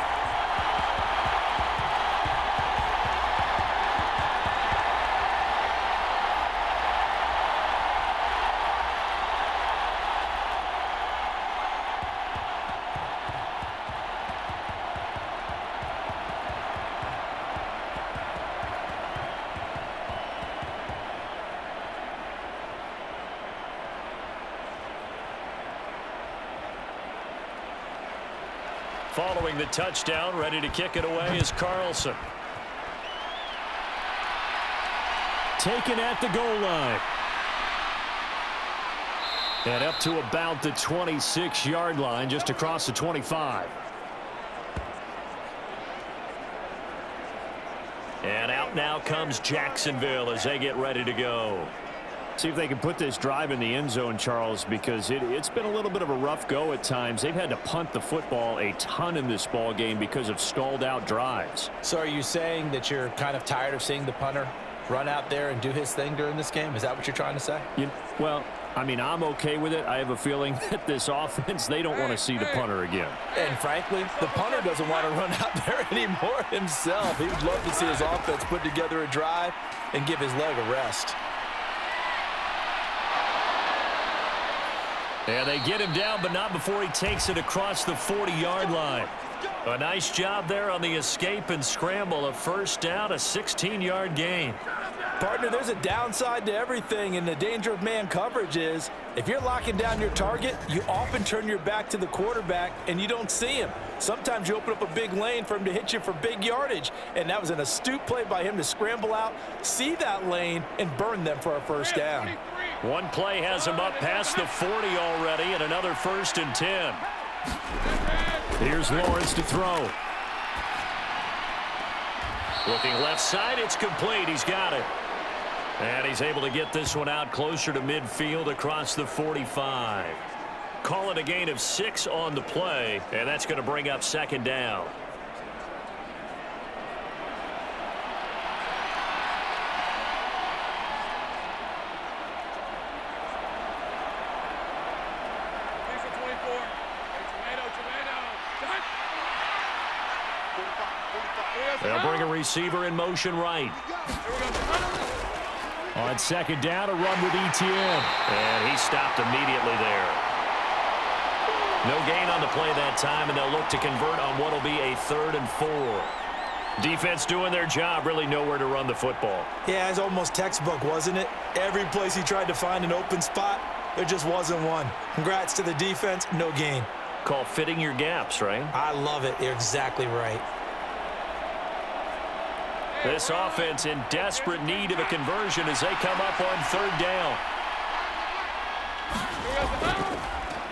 Following the touchdown, ready to kick it away is Carlson. Taken at the goal line. And up to about the 26-yard line, just across the 25. And out now comes Jacksonville as they get ready to go. See if they can put this drive in the end zone, Charles, because it's been a little bit of a rough go at times. They've had to punt the football a ton in this ball game because of stalled out drives. So are you saying that you're kind of tired of seeing the punter run out there and do his thing during this game? Is that what you're trying to say? Well, I mean, I'm okay with it. I have a feeling that this offense, they don't want to see the punter again. And frankly, the punter doesn't want to run out there anymore himself. He would love to see his offense put together a drive and give his leg a rest. And they get him down, but not before he takes it across the 40-yard line. A nice job there on the escape and scramble. A 1st down, a 16-yard gain. Partner, there's a downside to everything, and the danger of man coverage is if you're locking down your target, you often turn your back to the quarterback and you don't see him. Sometimes you open up a big lane for him to hit you for big yardage, and that was an astute play by him to scramble out, see that lane, and burn them for a 1st down. One play has him up past the 40 already, and another 1st and 10. Here's Lawrence to throw. Looking left side, it's complete. He's got it. And he's able to get this one out closer to midfield across the 45. Call it a gain of 6 on the play, and that's going to bring up 2nd down. They'll bring a receiver in motion right. On second down, a run with Etienne. And he stopped immediately there. No gain on the play that time, and they'll look to convert on what will be a 3rd and 4. Defense doing their job, really nowhere to run the football. Yeah, it's almost textbook, wasn't it? Every place he tried to find an open spot, there just wasn't one. Congrats to the defense, no gain. Call fitting your gaps, right? I love it. You're exactly right. This offense in desperate need of a conversion as they come up on 3rd down.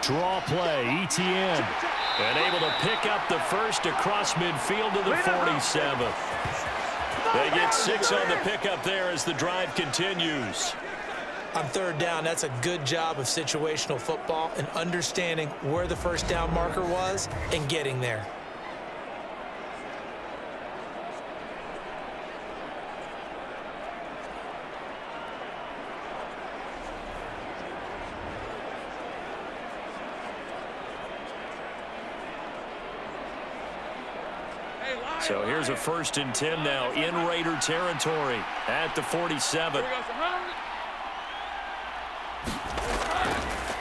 Draw play, Etienne. And able to pick up the first across midfield to the 47th. They get 6 on the pickup there as the drive continues. On 3rd down, that's a good job of situational football and understanding where the first down marker was and getting there. So here's a 1st and 10 now in Raider territory at the 47.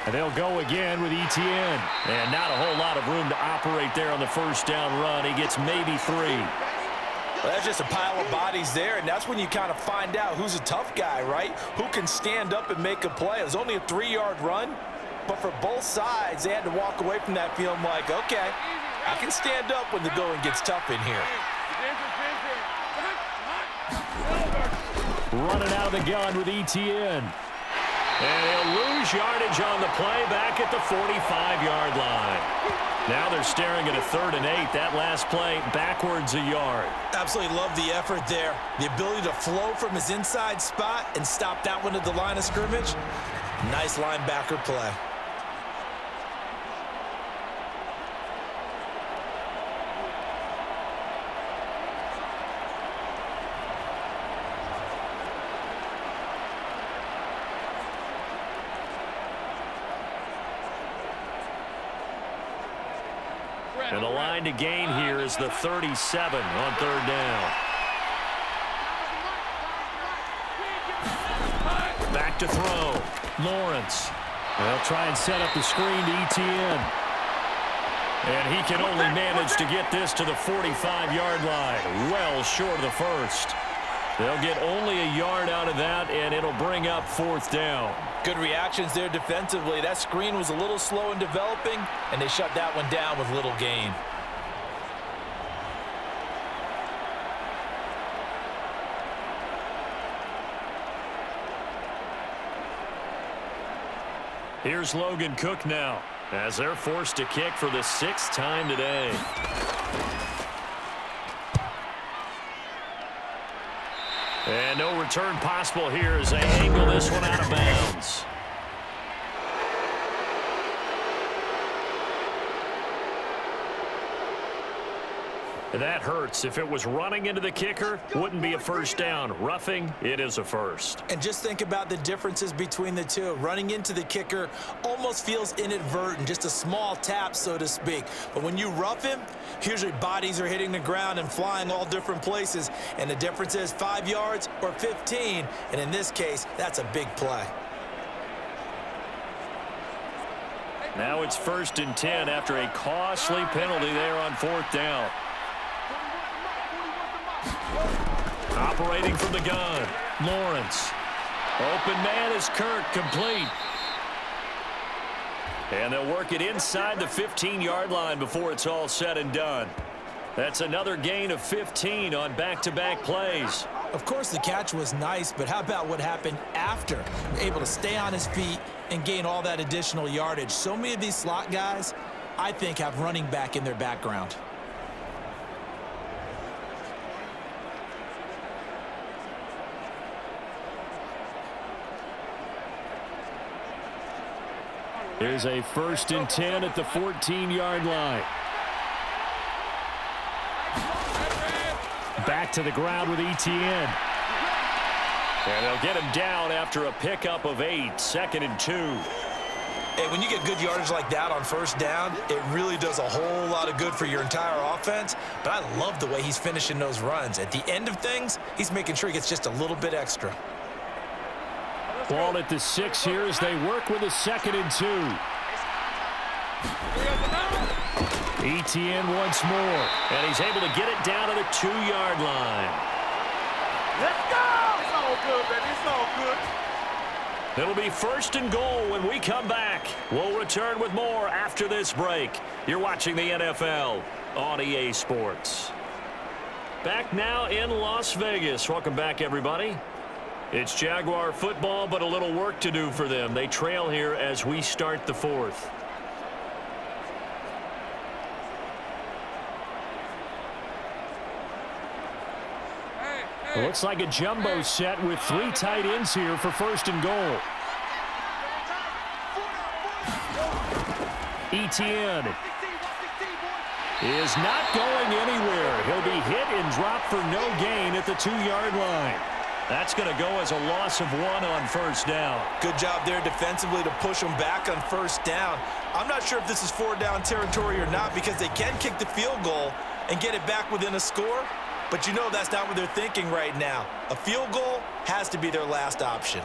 And they'll go again with Etienne. And not a whole lot of room to operate there on the first down run. He gets maybe 3. Well, that's just a pile of bodies there, and that's when you kind of find out who's a tough guy, right? Who can stand up and make a play. It was only a 3-yard run, but for both sides, they had to walk away from that feeling like, okay, I can stand up when the going gets tough in here. Running out of the gun with Etienne. And he'll lose yardage on the play back at the 45-yard line. Now they're staring at a 3rd and 8. That last play backwards a yard. Absolutely love the effort there. The ability to flow from his inside spot and stop that one at the line of scrimmage. Nice linebacker play. And the line to gain here is the 37 on 3rd down. Back to throw. Lawrence. They'll try and set up the screen to Etienne. And he can only manage to get this to the 45-yard line. Well short of the first. They'll get only a yard out of that, and it'll bring up 4th down. Good reactions there defensively. That screen was a little slow in developing, and they shut that one down with little gain. Here's Logan Cook now as they're forced to kick for the 6th time today. And no return possible here as they angle this one out of bounds. And that hurts. If it was running into the kicker, wouldn't be a first down. Roughing, it is a first. And just think about the differences between the two. Running into the kicker almost feels inadvertent, just a small tap, so to speak. But when you rough him, usually bodies are hitting the ground and flying all different places. And the difference is 5 yards or 15. And in this case, that's a big play. Now it's 1st and 10 after a costly penalty there on 4th down. Operating from the gun, Lawrence. Open man is Kirk, complete. And they'll work it inside the 15-yard line before it's all said and done. That's another gain of 15 on back-to-back plays. Of course, the catch was nice, but how about what happened after? Able to stay on his feet and gain all that additional yardage. So many of these slot guys, I think, have running back in their background. Here's a 1st and 10 at the 14-yard line. Back to the ground with Etienne. And they'll get him down after a pickup of 8, 2nd and 2. And when you get good yardage like that on first down, it really does a whole lot of good for your entire offense. But I love the way he's finishing those runs. At the end of things, he's making sure he gets just a little bit extra. Ball at the 6 here as they work with a 2nd and 2. Etienne once more. And he's able to get it down to the 2-yard line. Let's go! It's all good, baby. It's all good. It'll be 1st and goal when we come back. We'll return with more after this break. You're watching the NFL on EA Sports. Back now in Las Vegas. Welcome back, everybody. It's Jaguar football, but a little work to do for them. They trail here as we start the 4th. It looks like a jumbo set with 3 tight ends here for 1st and goal. Etienne is not going anywhere. He'll be hit and dropped for no gain at the 2-yard line. That's going to go as a loss of 1 on 1st down. Good job there defensively to push them back on 1st down. I'm not sure if this is 4-down territory or not because they can kick the field goal and get it back within a score. But you know that's not what they're thinking right now. A field goal has to be their last option.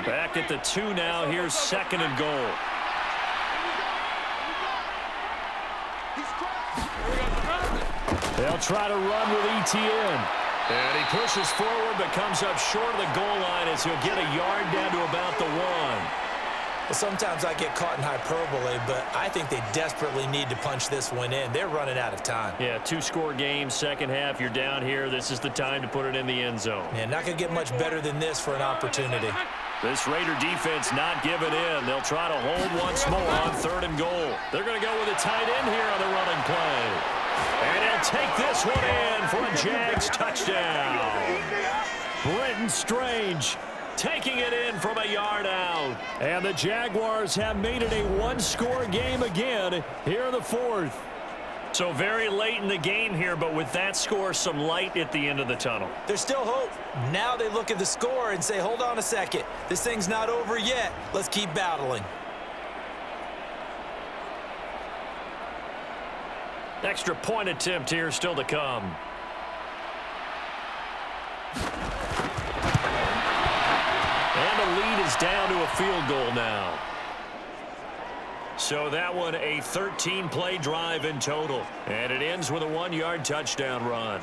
Back at the 2 now. Here's 2nd and goal. They'll try to run with Etienne. And he pushes forward but comes up short of the goal line as he'll get a yard down to about the 1. Well, sometimes I get caught in hyperbole, but I think they desperately need to punch this one in. They're running out of time. Yeah, 2-score game, second half. You're down here. This is the time to put it in the end zone. Yeah, not going to get much better than this for an opportunity. This Raider defense not giving in. They'll try to hold once more on 3rd and goal. They're going to go with a tight end here on the running play. And he'll take this one in for a Jags touchdown. Brenton Strange taking it in from a yard out. And the Jaguars have made it a 1-score game again here in the 4th. So very late in the game here, but with that score, some light at the end of the tunnel. There's still hope. Now they look at the score and say, hold on a second. This thing's not over yet. Let's keep battling. Extra point attempt here still to come. And the lead is down to a field goal now. So that one a 13-play drive in total. And it ends with a 1-yard touchdown run.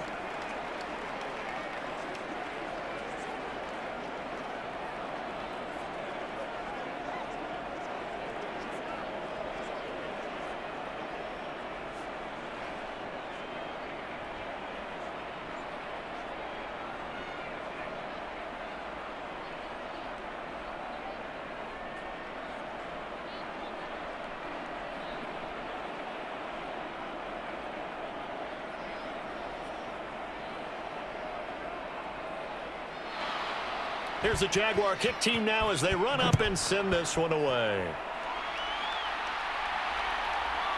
Here's the Jaguar kick team now as they run up and send this one away.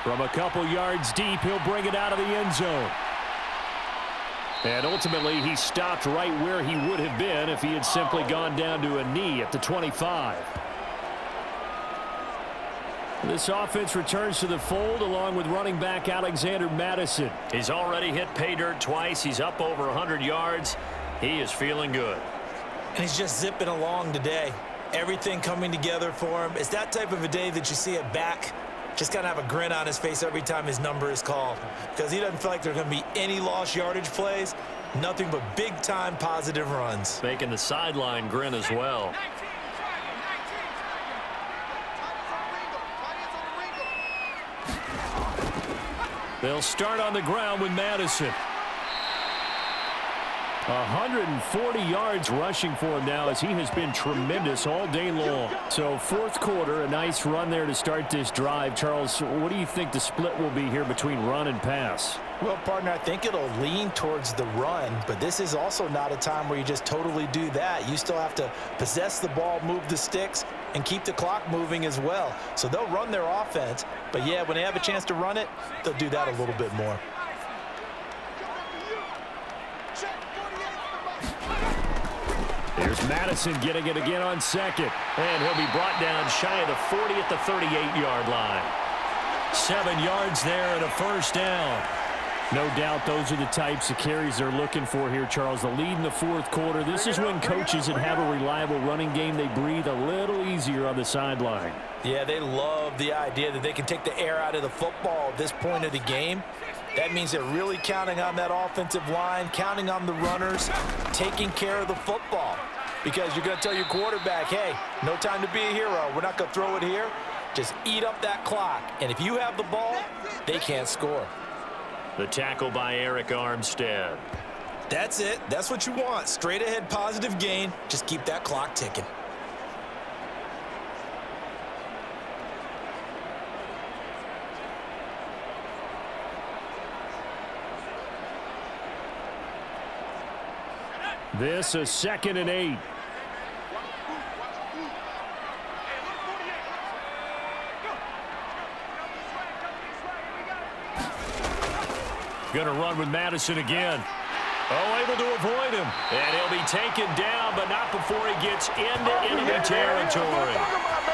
From a couple yards deep, he'll bring it out of the end zone. And ultimately, he stopped right where he would have been if he had simply gone down to a knee at the 25. This offense returns to the fold along with running back Alexander Madison. He's already hit pay dirt twice. He's up over 100 yards. He is feeling good. And he's just zipping along today. Everything coming together for him. It's that type of a day that you see it back. Just kind of have a grin on his face every time his number is called. Because he doesn't feel like there's going to be any lost yardage plays. Nothing but big-time positive runs. Making the sideline grin as well. They'll start on the ground with Madison. 140 yards rushing for him now as he has been tremendous all day long. So 4th quarter, a nice run there to start this drive. Charles, what do you think the split will be here between run and pass? Well, partner, I think it'll lean towards the run, but this is also not a time where you just totally do that. You still have to possess the ball, move the sticks, and keep the clock moving as well. So they'll run their offense, but yeah, when they have a chance to run it, they'll do that a little bit more. Here's Madison getting it again on second. And he'll be brought down shy of the 40 at the 38-yard line. 7 yards there and a first down. No doubt those are the types of carries they're looking for here, Charles. The lead in the fourth quarter. This is when coaches that have a reliable running game, they breathe a little easier on the sideline. Yeah, they love the idea that they can take the air out of the football at this point of the game. That means they're really counting on that offensive line, counting on the runners, taking care of the football. Because you're going to tell your quarterback, hey, no time to be a hero. We're not going to throw it here. Just eat up that clock. And if you have the ball, they can't score. The tackle by Eric Armstead. That's it. That's what you want. Straight ahead positive gain. Just keep that clock ticking. This is 2nd and 8. Going to run with Madison again. Oh, able to avoid him. And he'll be taken down, but not before he gets into enemy territory.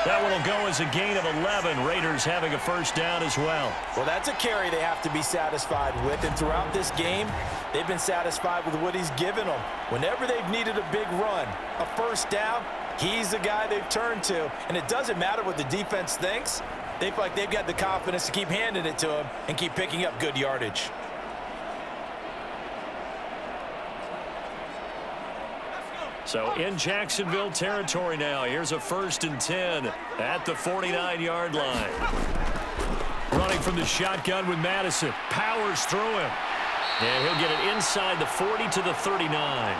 That one will go as a gain of 11. Raiders having a first down as well. Well, that's a carry they have to be satisfied with. And throughout this game, they've been satisfied with what he's given them. Whenever they've needed a big run, a first down, he's the guy they've turned to. And it doesn't matter what the defense thinks. They feel like they've got the confidence to keep handing it to him and keep picking up good yardage. So in Jacksonville territory now. Here's a 1st and 10 at the 49-yard line. Running from the shotgun with Madison. Powers through him. And he'll get it inside the 40 to the 39.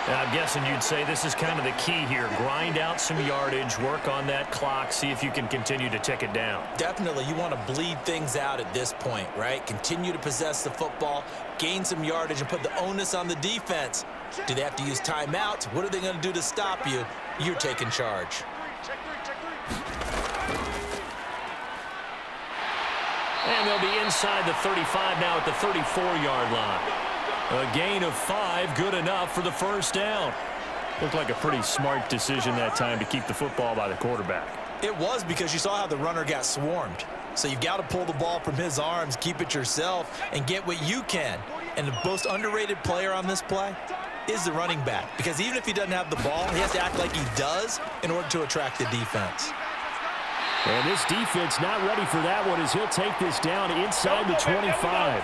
And I'm guessing you'd say this is kind of the key here. Grind out some yardage, work on that clock, see if you can continue to tick it down. Definitely, you want to bleed things out at this point, right? Continue to possess the football, gain some yardage, and put the onus on the defense. Do they have to use timeouts? What are they going to do to stop you? You're taking charge. And they'll be inside the 35 now at the 34-yard line. A gain of 5, good enough for the first down. Looked like a pretty smart decision that time to keep the football by the quarterback. It was, because you saw how the runner got swarmed. So you've got to pull the ball from his arms, keep it yourself, and get what you can. And the most underrated player on this play is the running back. Because even if he doesn't have the ball, he has to act like he does in order to attract the defense. And this defense not ready for that one as he'll take this down inside the 25.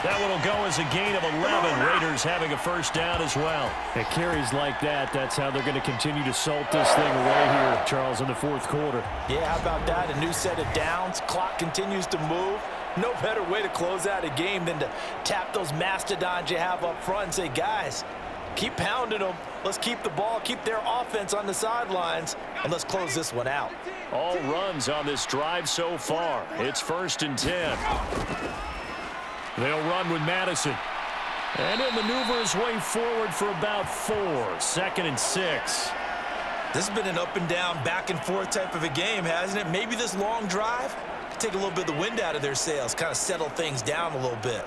That one will go as a gain of 11. Raiders having a first down as well. It carries like that. That's how they're going to continue to salt this thing away here, Charles, in the fourth quarter. Yeah, how about that? A new set of downs. Clock continues to move. No better way to close out a game than to tap those mastodons you have up front and say, guys, keep pounding them. Let's keep the ball, keep their offense on the sidelines, and let's close this one out. All runs on this drive so far. It's 1st and 10. They'll run with Madison. And he'll maneuver his way forward for about 4. 2nd and 6. This has been an up and down, back and forth type of a game, hasn't it? Maybe this long drive could take a little bit of the wind out of their sails, kind of settle things down a little bit.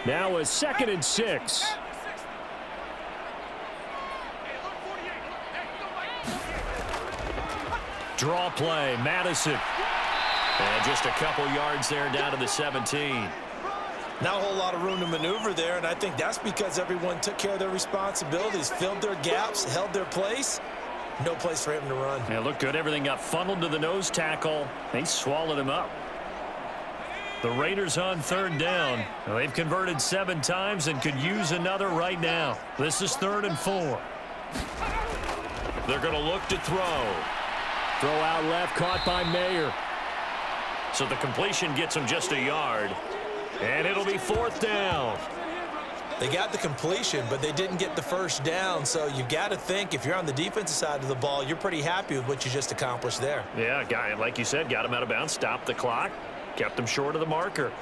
Now a 2nd and 6. Draw play, Madison. And just a couple yards there down to the 17. Not a whole lot of room to maneuver there, and I think that's because everyone took care of their responsibilities, filled their gaps, held their place. No place for him to run. Yeah, looked good. Everything got funneled to the nose tackle. They swallowed him up. The Raiders on 3rd down. Well, they've converted 7 times and could use another right now. This is 3rd and 4. They're going to look to throw. Throw out left, caught by Mayer. So the completion gets him just a yard. And it'll be 4th down. They got the completion, but they didn't get the first down. So you've got to think, if you're on the defensive side of the ball, you're pretty happy with what you just accomplished there. Yeah, guy, like you said, got him out of bounds, stopped the clock, kept him short of the marker.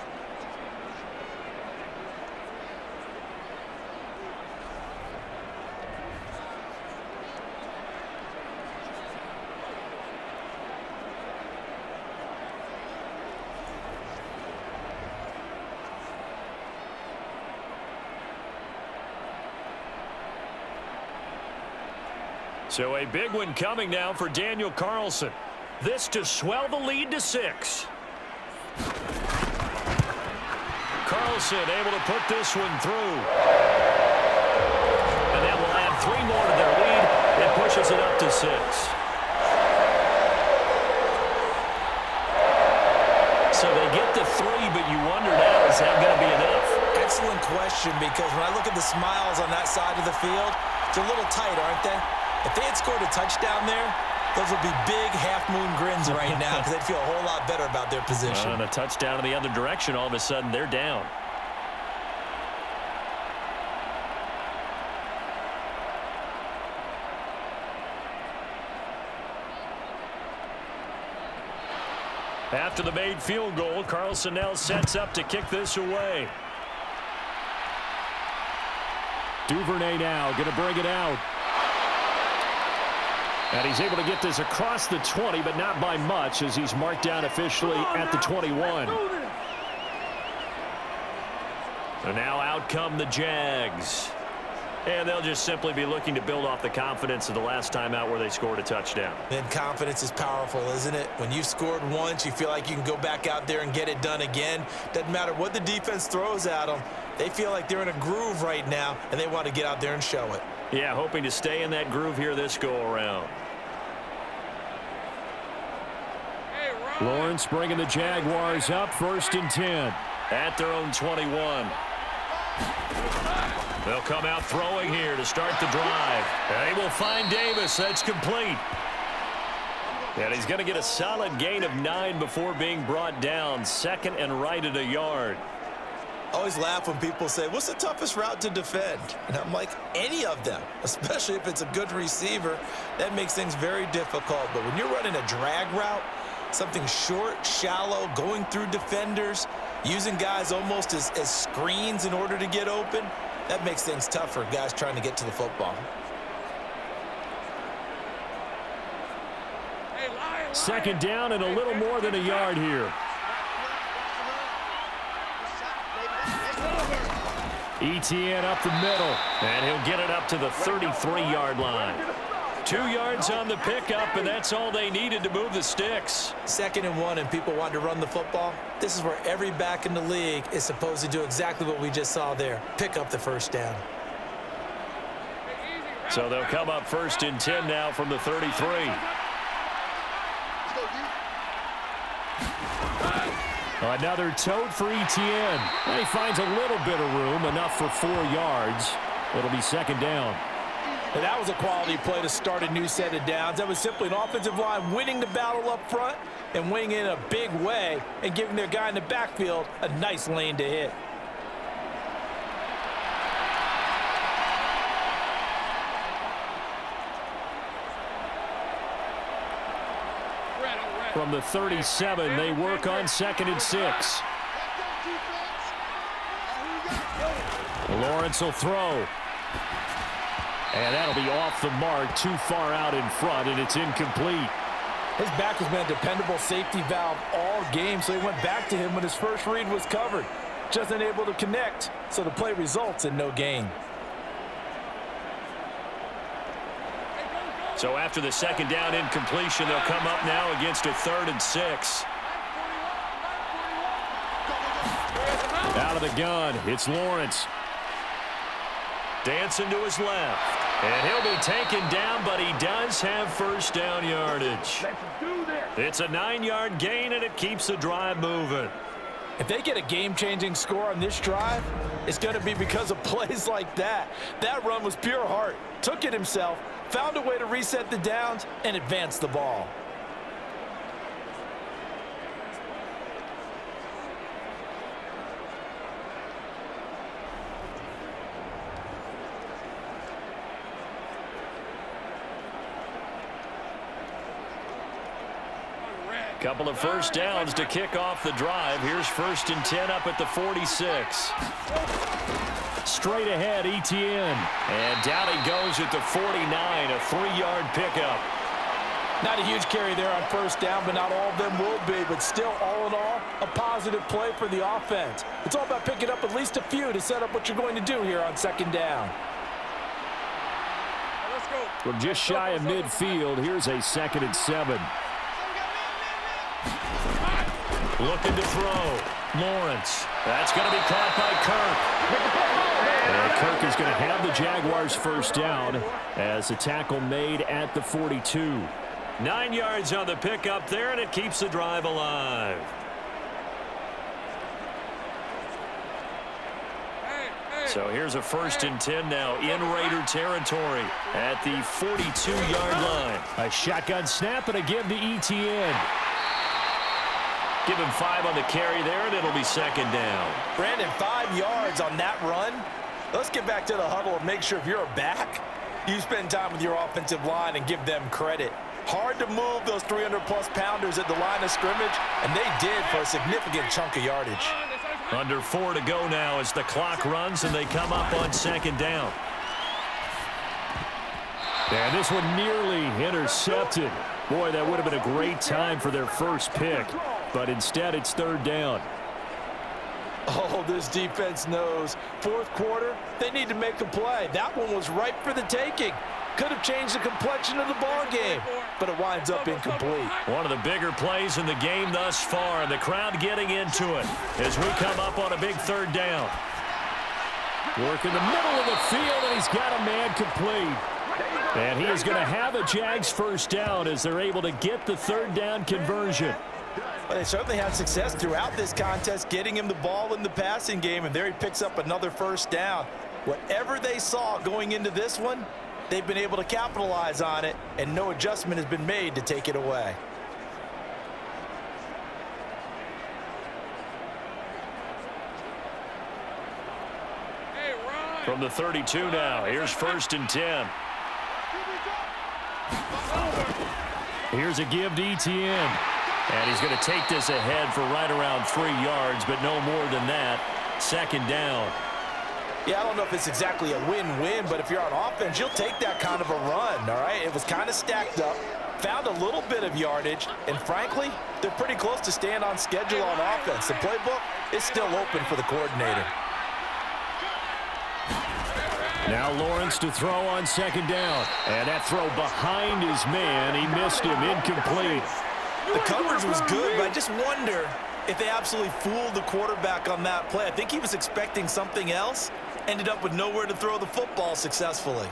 So a big one coming now for Daniel Carlson. This to swell the lead to 6. Carlson able to put this one through. And that will add 3 more to their lead. It pushes it up to 6. So they get the 3, but you wonder now, is that going to be enough? Excellent question, because when I look at the smiles on that side of the field, they're a little tight, aren't they? If they had scored a touchdown there, those would be big half-moon grins right now because they'd feel a whole lot better about their position. And a touchdown in the other direction, all of a sudden they're down. After the made field goal, Carlson now sets up to kick this away. Duvernay now going to bring it out. And he's able to get this across the 20, but not by much as he's marked down officially at the 21. So now out come the Jags. And they'll just simply be looking to build off the confidence of the last time out where they scored a touchdown. And confidence is powerful, isn't it? When you've scored once, you feel like you can go back out there and get it done again. Doesn't matter what the defense throws at them. They feel like they're in a groove right now, and they want to get out there and show it. Yeah, hoping to stay in that groove here this go-around. Lawrence bringing the Jaguars up, 1st and 10. At their own 21. They'll come out throwing here to start the drive. They will find Davis. That's complete. And he's going to get a solid gain of 9 before being brought down. 2nd and right at a yard. I always laugh when people say, what's the toughest route to defend? And I'm like, any of them, especially if it's a good receiver. That makes things very difficult. But when you're running a drag route, something short, shallow, going through defenders, using guys almost as screens in order to get open, that makes things tough for guys trying to get to the football. 2nd down and a little more than a yard here. Etienne up the middle, and he'll get it up to the 33-yard line. 2 yards on the pickup, and that's all they needed to move the sticks. 2nd and 1, and people want to run the football. This is where every back in the league is supposed to do exactly what we just saw there. Pick up the 1st down. So they'll come up 1st and 10 now from the 33. Another tote for Etienne. And he finds a little bit of room, enough for 4 yards. It'll be 2nd down. And that was a quality play to start a new set of downs. That was simply an offensive line winning the battle up front and winning in a big way and giving their guy in the backfield a nice lane to hit. From the 37, they work on 2nd and 6. Lawrence will throw. And that'll be off the mark, too far out in front, and it's incomplete. His back has been a dependable safety valve all game, so he went back to him when his first read was covered. Just unable to connect, so the play results in no gain. So after the 2nd down incompletion, they'll come up now against a 3rd and 6. Out of the gun, it's Lawrence. Dancing to his left. And he'll be taken down, but he does have 1st down yardage. It's a 9-yard gain, and it keeps the drive moving. If they get a game-changing score on this drive, it's going to be because of plays like that. That run was pure heart. Took it himself, found a way to reset the downs, and advance the ball. Couple of 1st downs to kick off the drive. Here's 1st and 10 up at the 46. Straight ahead, Etienne. And down he goes at the 49, a 3-yard pickup. Not a huge carry there on 1st down, but not all of them will be. But still, all in all, a positive play for the offense. It's all about picking up at least a few to set up what you're going to do here on 2nd down. Let's From just shy of midfield, here's a 2nd and 7. Looking to throw. Lawrence. That's going to be caught by Kirk. And Kirk is going to have the Jaguars first down as a tackle made at the 42. 9 yards on the pickup there, and it keeps the drive alive. So here's a 1st and 10 now in Raider territory at the 42-yard line. A shotgun snap and a give to Etienne. Give him 5 on the carry there, and it'll be 2nd down. Brandon, 5 yards on that run. Let's get back to the huddle and make sure if you're a back, you spend time with your offensive line and give them credit. Hard to move those 300-plus pounders at the line of scrimmage, and they did for a significant chunk of yardage. Under 4 to go now as the clock runs, and they come up on 2nd down. And this one nearly intercepted. Boy, that would have been a great time for their first pick, but instead it's 3rd down. Oh, this defense knows. 4th quarter, they need to make a play. That one was ripe for the taking. Could have changed the complexion of the ball game, but it winds up incomplete. One of the bigger plays in the game thus far, and the crowd getting into it as we come up on a big 3rd down. Work in the middle of the field, and he's got a man complete. And he is going to have a Jags first down as they're able to get the 3rd down conversion. Well, they certainly had success throughout this contest, getting him the ball in the passing game, and there he picks up another first down. Whatever they saw going into this one, they've been able to capitalize on it, and no adjustment has been made to take it away. From the 32 now, here's 1st and 10. Here's a give to Etienne. And he's going to take this ahead for right around 3 yards, but no more than that. 2nd down. Yeah, I don't know if it's exactly a win-win, but if you're on offense, you'll take that kind of a run, all right? It was kind of stacked up, found a little bit of yardage, and frankly, they're pretty close to staying on schedule on offense. The playbook is still open for the coordinator. Now Lawrence to throw on 2nd down. And that throw behind his man. He missed him. Incomplete. The coverage was good, but I just wonder if they absolutely fooled the quarterback on that play. I think he was expecting something else. Ended up with nowhere to throw the football successfully.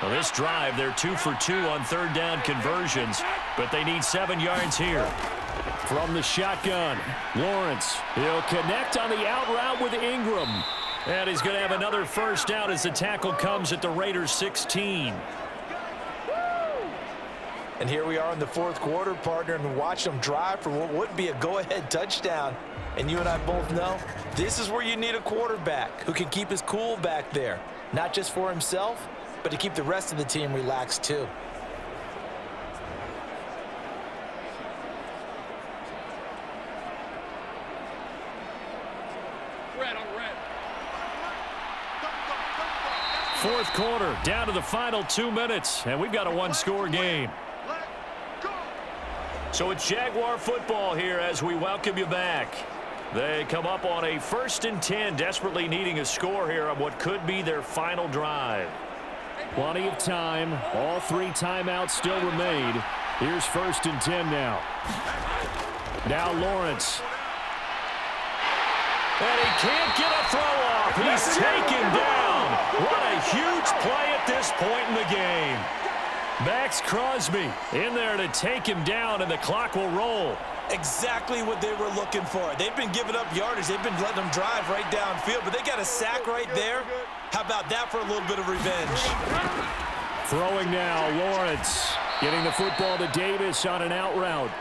Well, this drive, they're 2 for 2 on 3rd down conversions, but they need 7 yards here. From the shotgun, Lawrence. He'll connect on the out route with Ingram. And he's going to have another first down as the tackle comes at the Raiders' 16. And here we are in the 4th quarter, partner, and watch them drive for what would be a go-ahead touchdown. And you and I both know this is where you need a quarterback who can keep his cool back there, not just for himself, but to keep the rest of the team relaxed too. Fourth quarter, down to the final 2 minutes, and we've got a 1-score game. So it's Jaguar football here as we welcome you back. They come up on a 1st and 10, desperately needing a score here on what could be their final drive. Plenty of time. All 3 timeouts still remain. Here's 1st and 10 now. Now Lawrence. And he can't get a throw off. He's taken down. What a huge play at this point in the game. Max Crosby in there to take him down, and the clock will roll. Exactly what they were looking for. They've been giving up yardage. They've been letting them drive right downfield, but they got a sack right there. How about that for a little bit of revenge? Throwing now, Lawrence. Getting the football to Davis on an out route.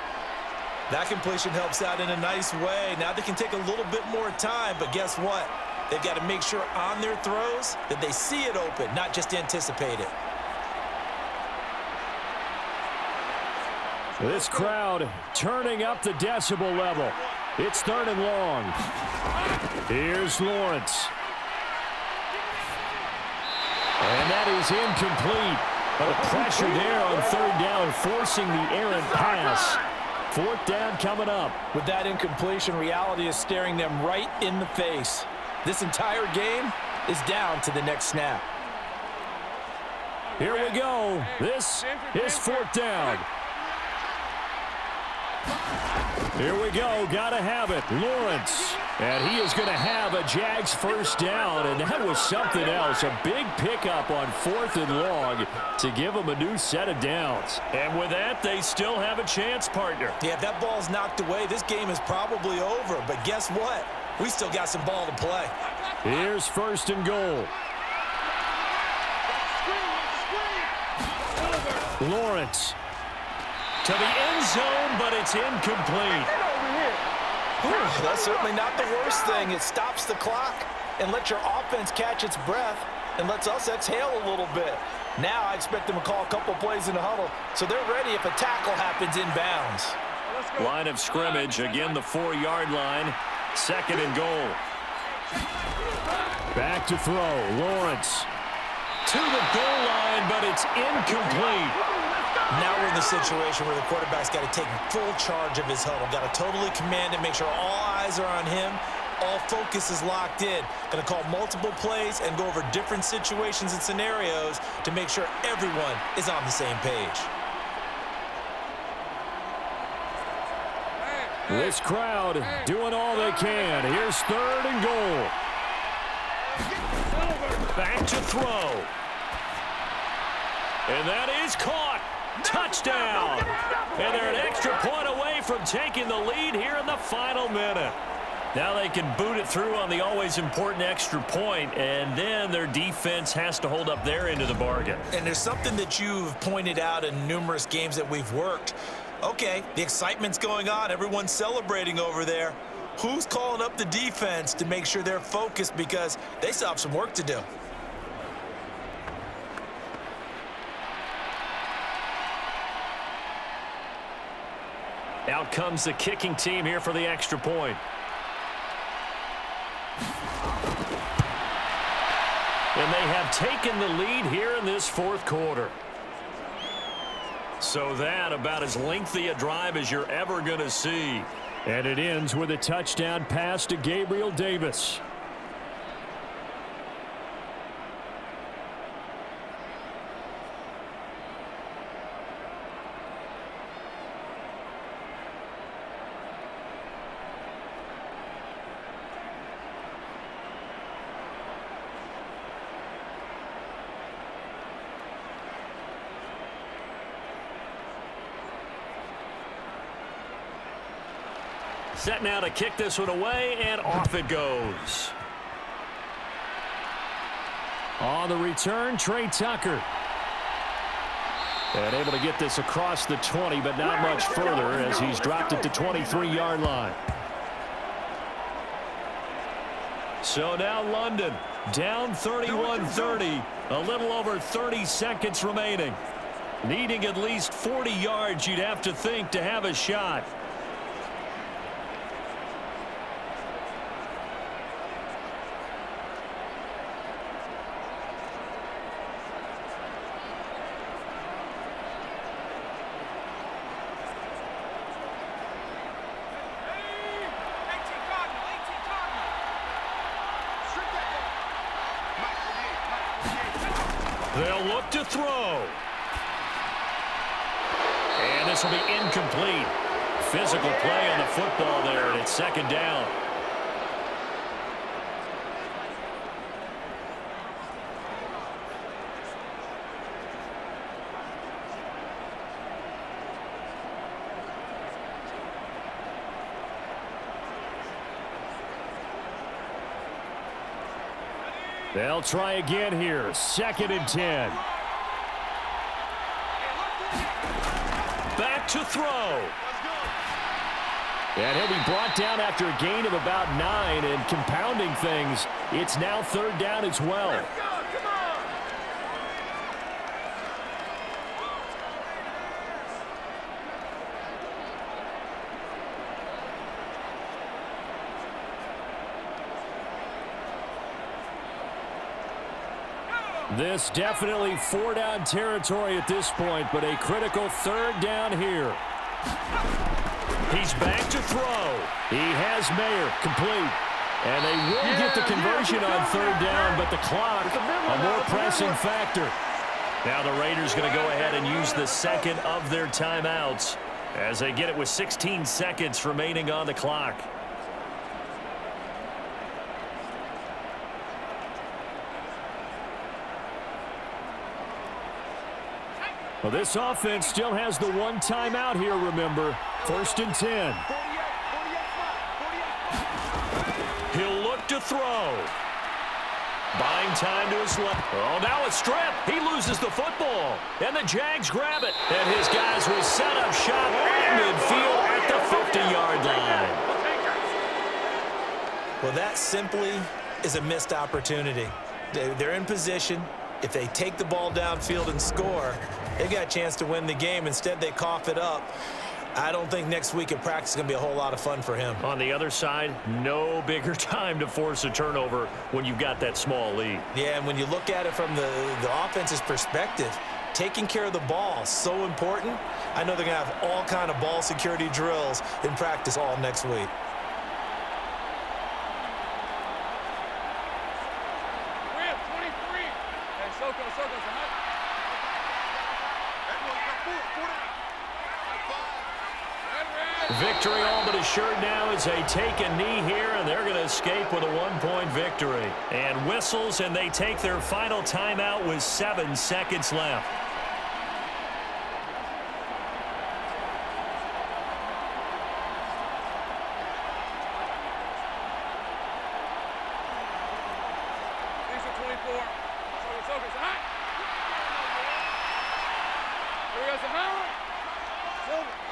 That completion helps out in a nice way. Now they can take a little bit more time, but guess what? They've got to make sure on their throws that they see it open, not just anticipate it. This crowd turning up the decibel level. It's 3rd and long. Here's Lawrence. And that is incomplete. But a pressure there on 3rd down, forcing the errant pass. 4th down coming up. With that incompletion, reality is staring them right in the face. This entire game is down to the next snap. Here we go. This is 4th down. Here we go. Got to have it. Lawrence. And he is going to have a Jags first down, and that was something else. A big pickup on 4th and long to give them a new set of downs. And with that, they still have a chance, partner. Yeah, if that ball's knocked away, this game is probably over. But guess what? We still got some ball to play. Here's 1st and goal. Lawrence To the end zone, but it's incomplete. Whew, that's certainly not the worst thing. It stops the clock and lets your offense catch its breath and lets us exhale a little bit. Now I expect them to call a couple plays in the huddle so they're ready if a tackle happens inbounds. Line of scrimmage, again the 4-yard line. 2nd and goal. back to throw. Lawrence. To the goal line, but it's incomplete. Now we're in the situation where the quarterback's got to take full charge of his huddle. Got to totally command it, make sure all eyes are on him. All focus is locked in. Going to call multiple plays and go over different situations and scenarios to make sure everyone is on the same page. This crowd doing all they can. Here's 3rd and goal. Back to throw. And that is caught. Touchdown. And they're an extra point away from taking the lead here in the final minute. Now they can boot it through on the always important extra point, and then their defense has to hold up their end of the bargain. And there's something that you've pointed out in numerous games that we've worked. Okay, the excitement's going on. Everyone's celebrating over there. Who's calling up the defense to make sure they're focused because they still have some work to do? Out comes the kicking team here for the extra point. And they have taken the lead here in this 4th quarter. So that about as lengthy a drive as you're ever going to see. And it ends with a touchdown pass to Gabriel Davis. Set now to kick this one away, and off it goes. On the return, Trey Tucker. And able to get this across the 20, but not much further as he's dropped it to 23-yard line. So now London down 31-30, a little over 30 seconds remaining. Needing at least 40 yards, you'd have to think, to have a shot. They'll look to throw. And this will be incomplete. Physical play on the football there, and it's 2nd down. They'll try again here. 2nd and 10. Back to throw. And he'll be brought down after a gain of about 9, and compounding things, it's now 3rd down as well. This definitely 4-down territory at this point, but a critical 3rd down here. He's back to throw. He has Mayer complete. And they will get the conversion on 3rd down, but the clock, a more pressing factor. Now the Raiders going to go ahead and use the second of their timeouts as they get it with 16 seconds remaining on the clock. Well, this offense still has the one timeout here, remember. 1st and 10. He'll look to throw. Buying time to his left. Oh, now a strip. He loses the football. And the Jags grab it. And his guys will set up shop at midfield at the 50-yard line. Well, that simply is a missed opportunity. They're in position. If they take the ball downfield and score, they got a chance to win the game. Instead, they cough it up. I don't think next week at practice is going to be a whole lot of fun for him. On the other side, no bigger time to force a turnover when you've got that small lead. Yeah, and when you look at it from the offense's perspective, taking care of the ball is so important. I know they're going to have all kind of ball security drills in practice all next week. Victory all but assured now as they take a knee here, and they're going to escape with a one-point victory. And whistles, and they take their final timeout with 7 seconds left.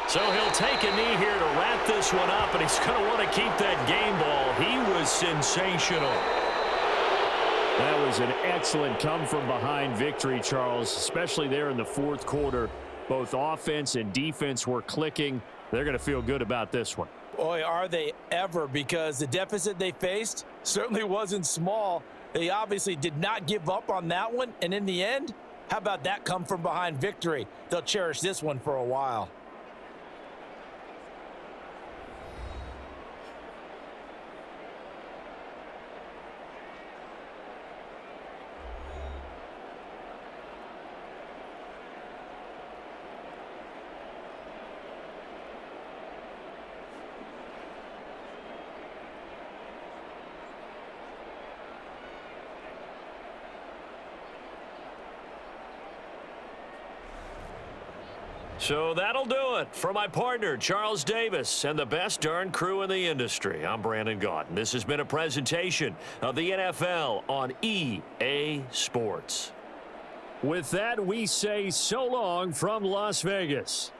So he'll take a knee here to wrap this one up, and he's going to want to keep that game ball. He was sensational. That was an excellent come-from-behind victory, Charles, especially there in the 4th quarter. Both offense and defense were clicking. They're going to feel good about this one. Boy, are they ever, because the deficit they faced certainly wasn't small. They obviously did not give up on that one, and in the end, how about that come-from-behind victory? They'll cherish this one for a while. So that'll do it. For my partner, Charles Davis, and the best darn crew in the industry, I'm Brandon Gaudin. This has been a presentation of the NFL on EA Sports. With that, we say so long from Las Vegas.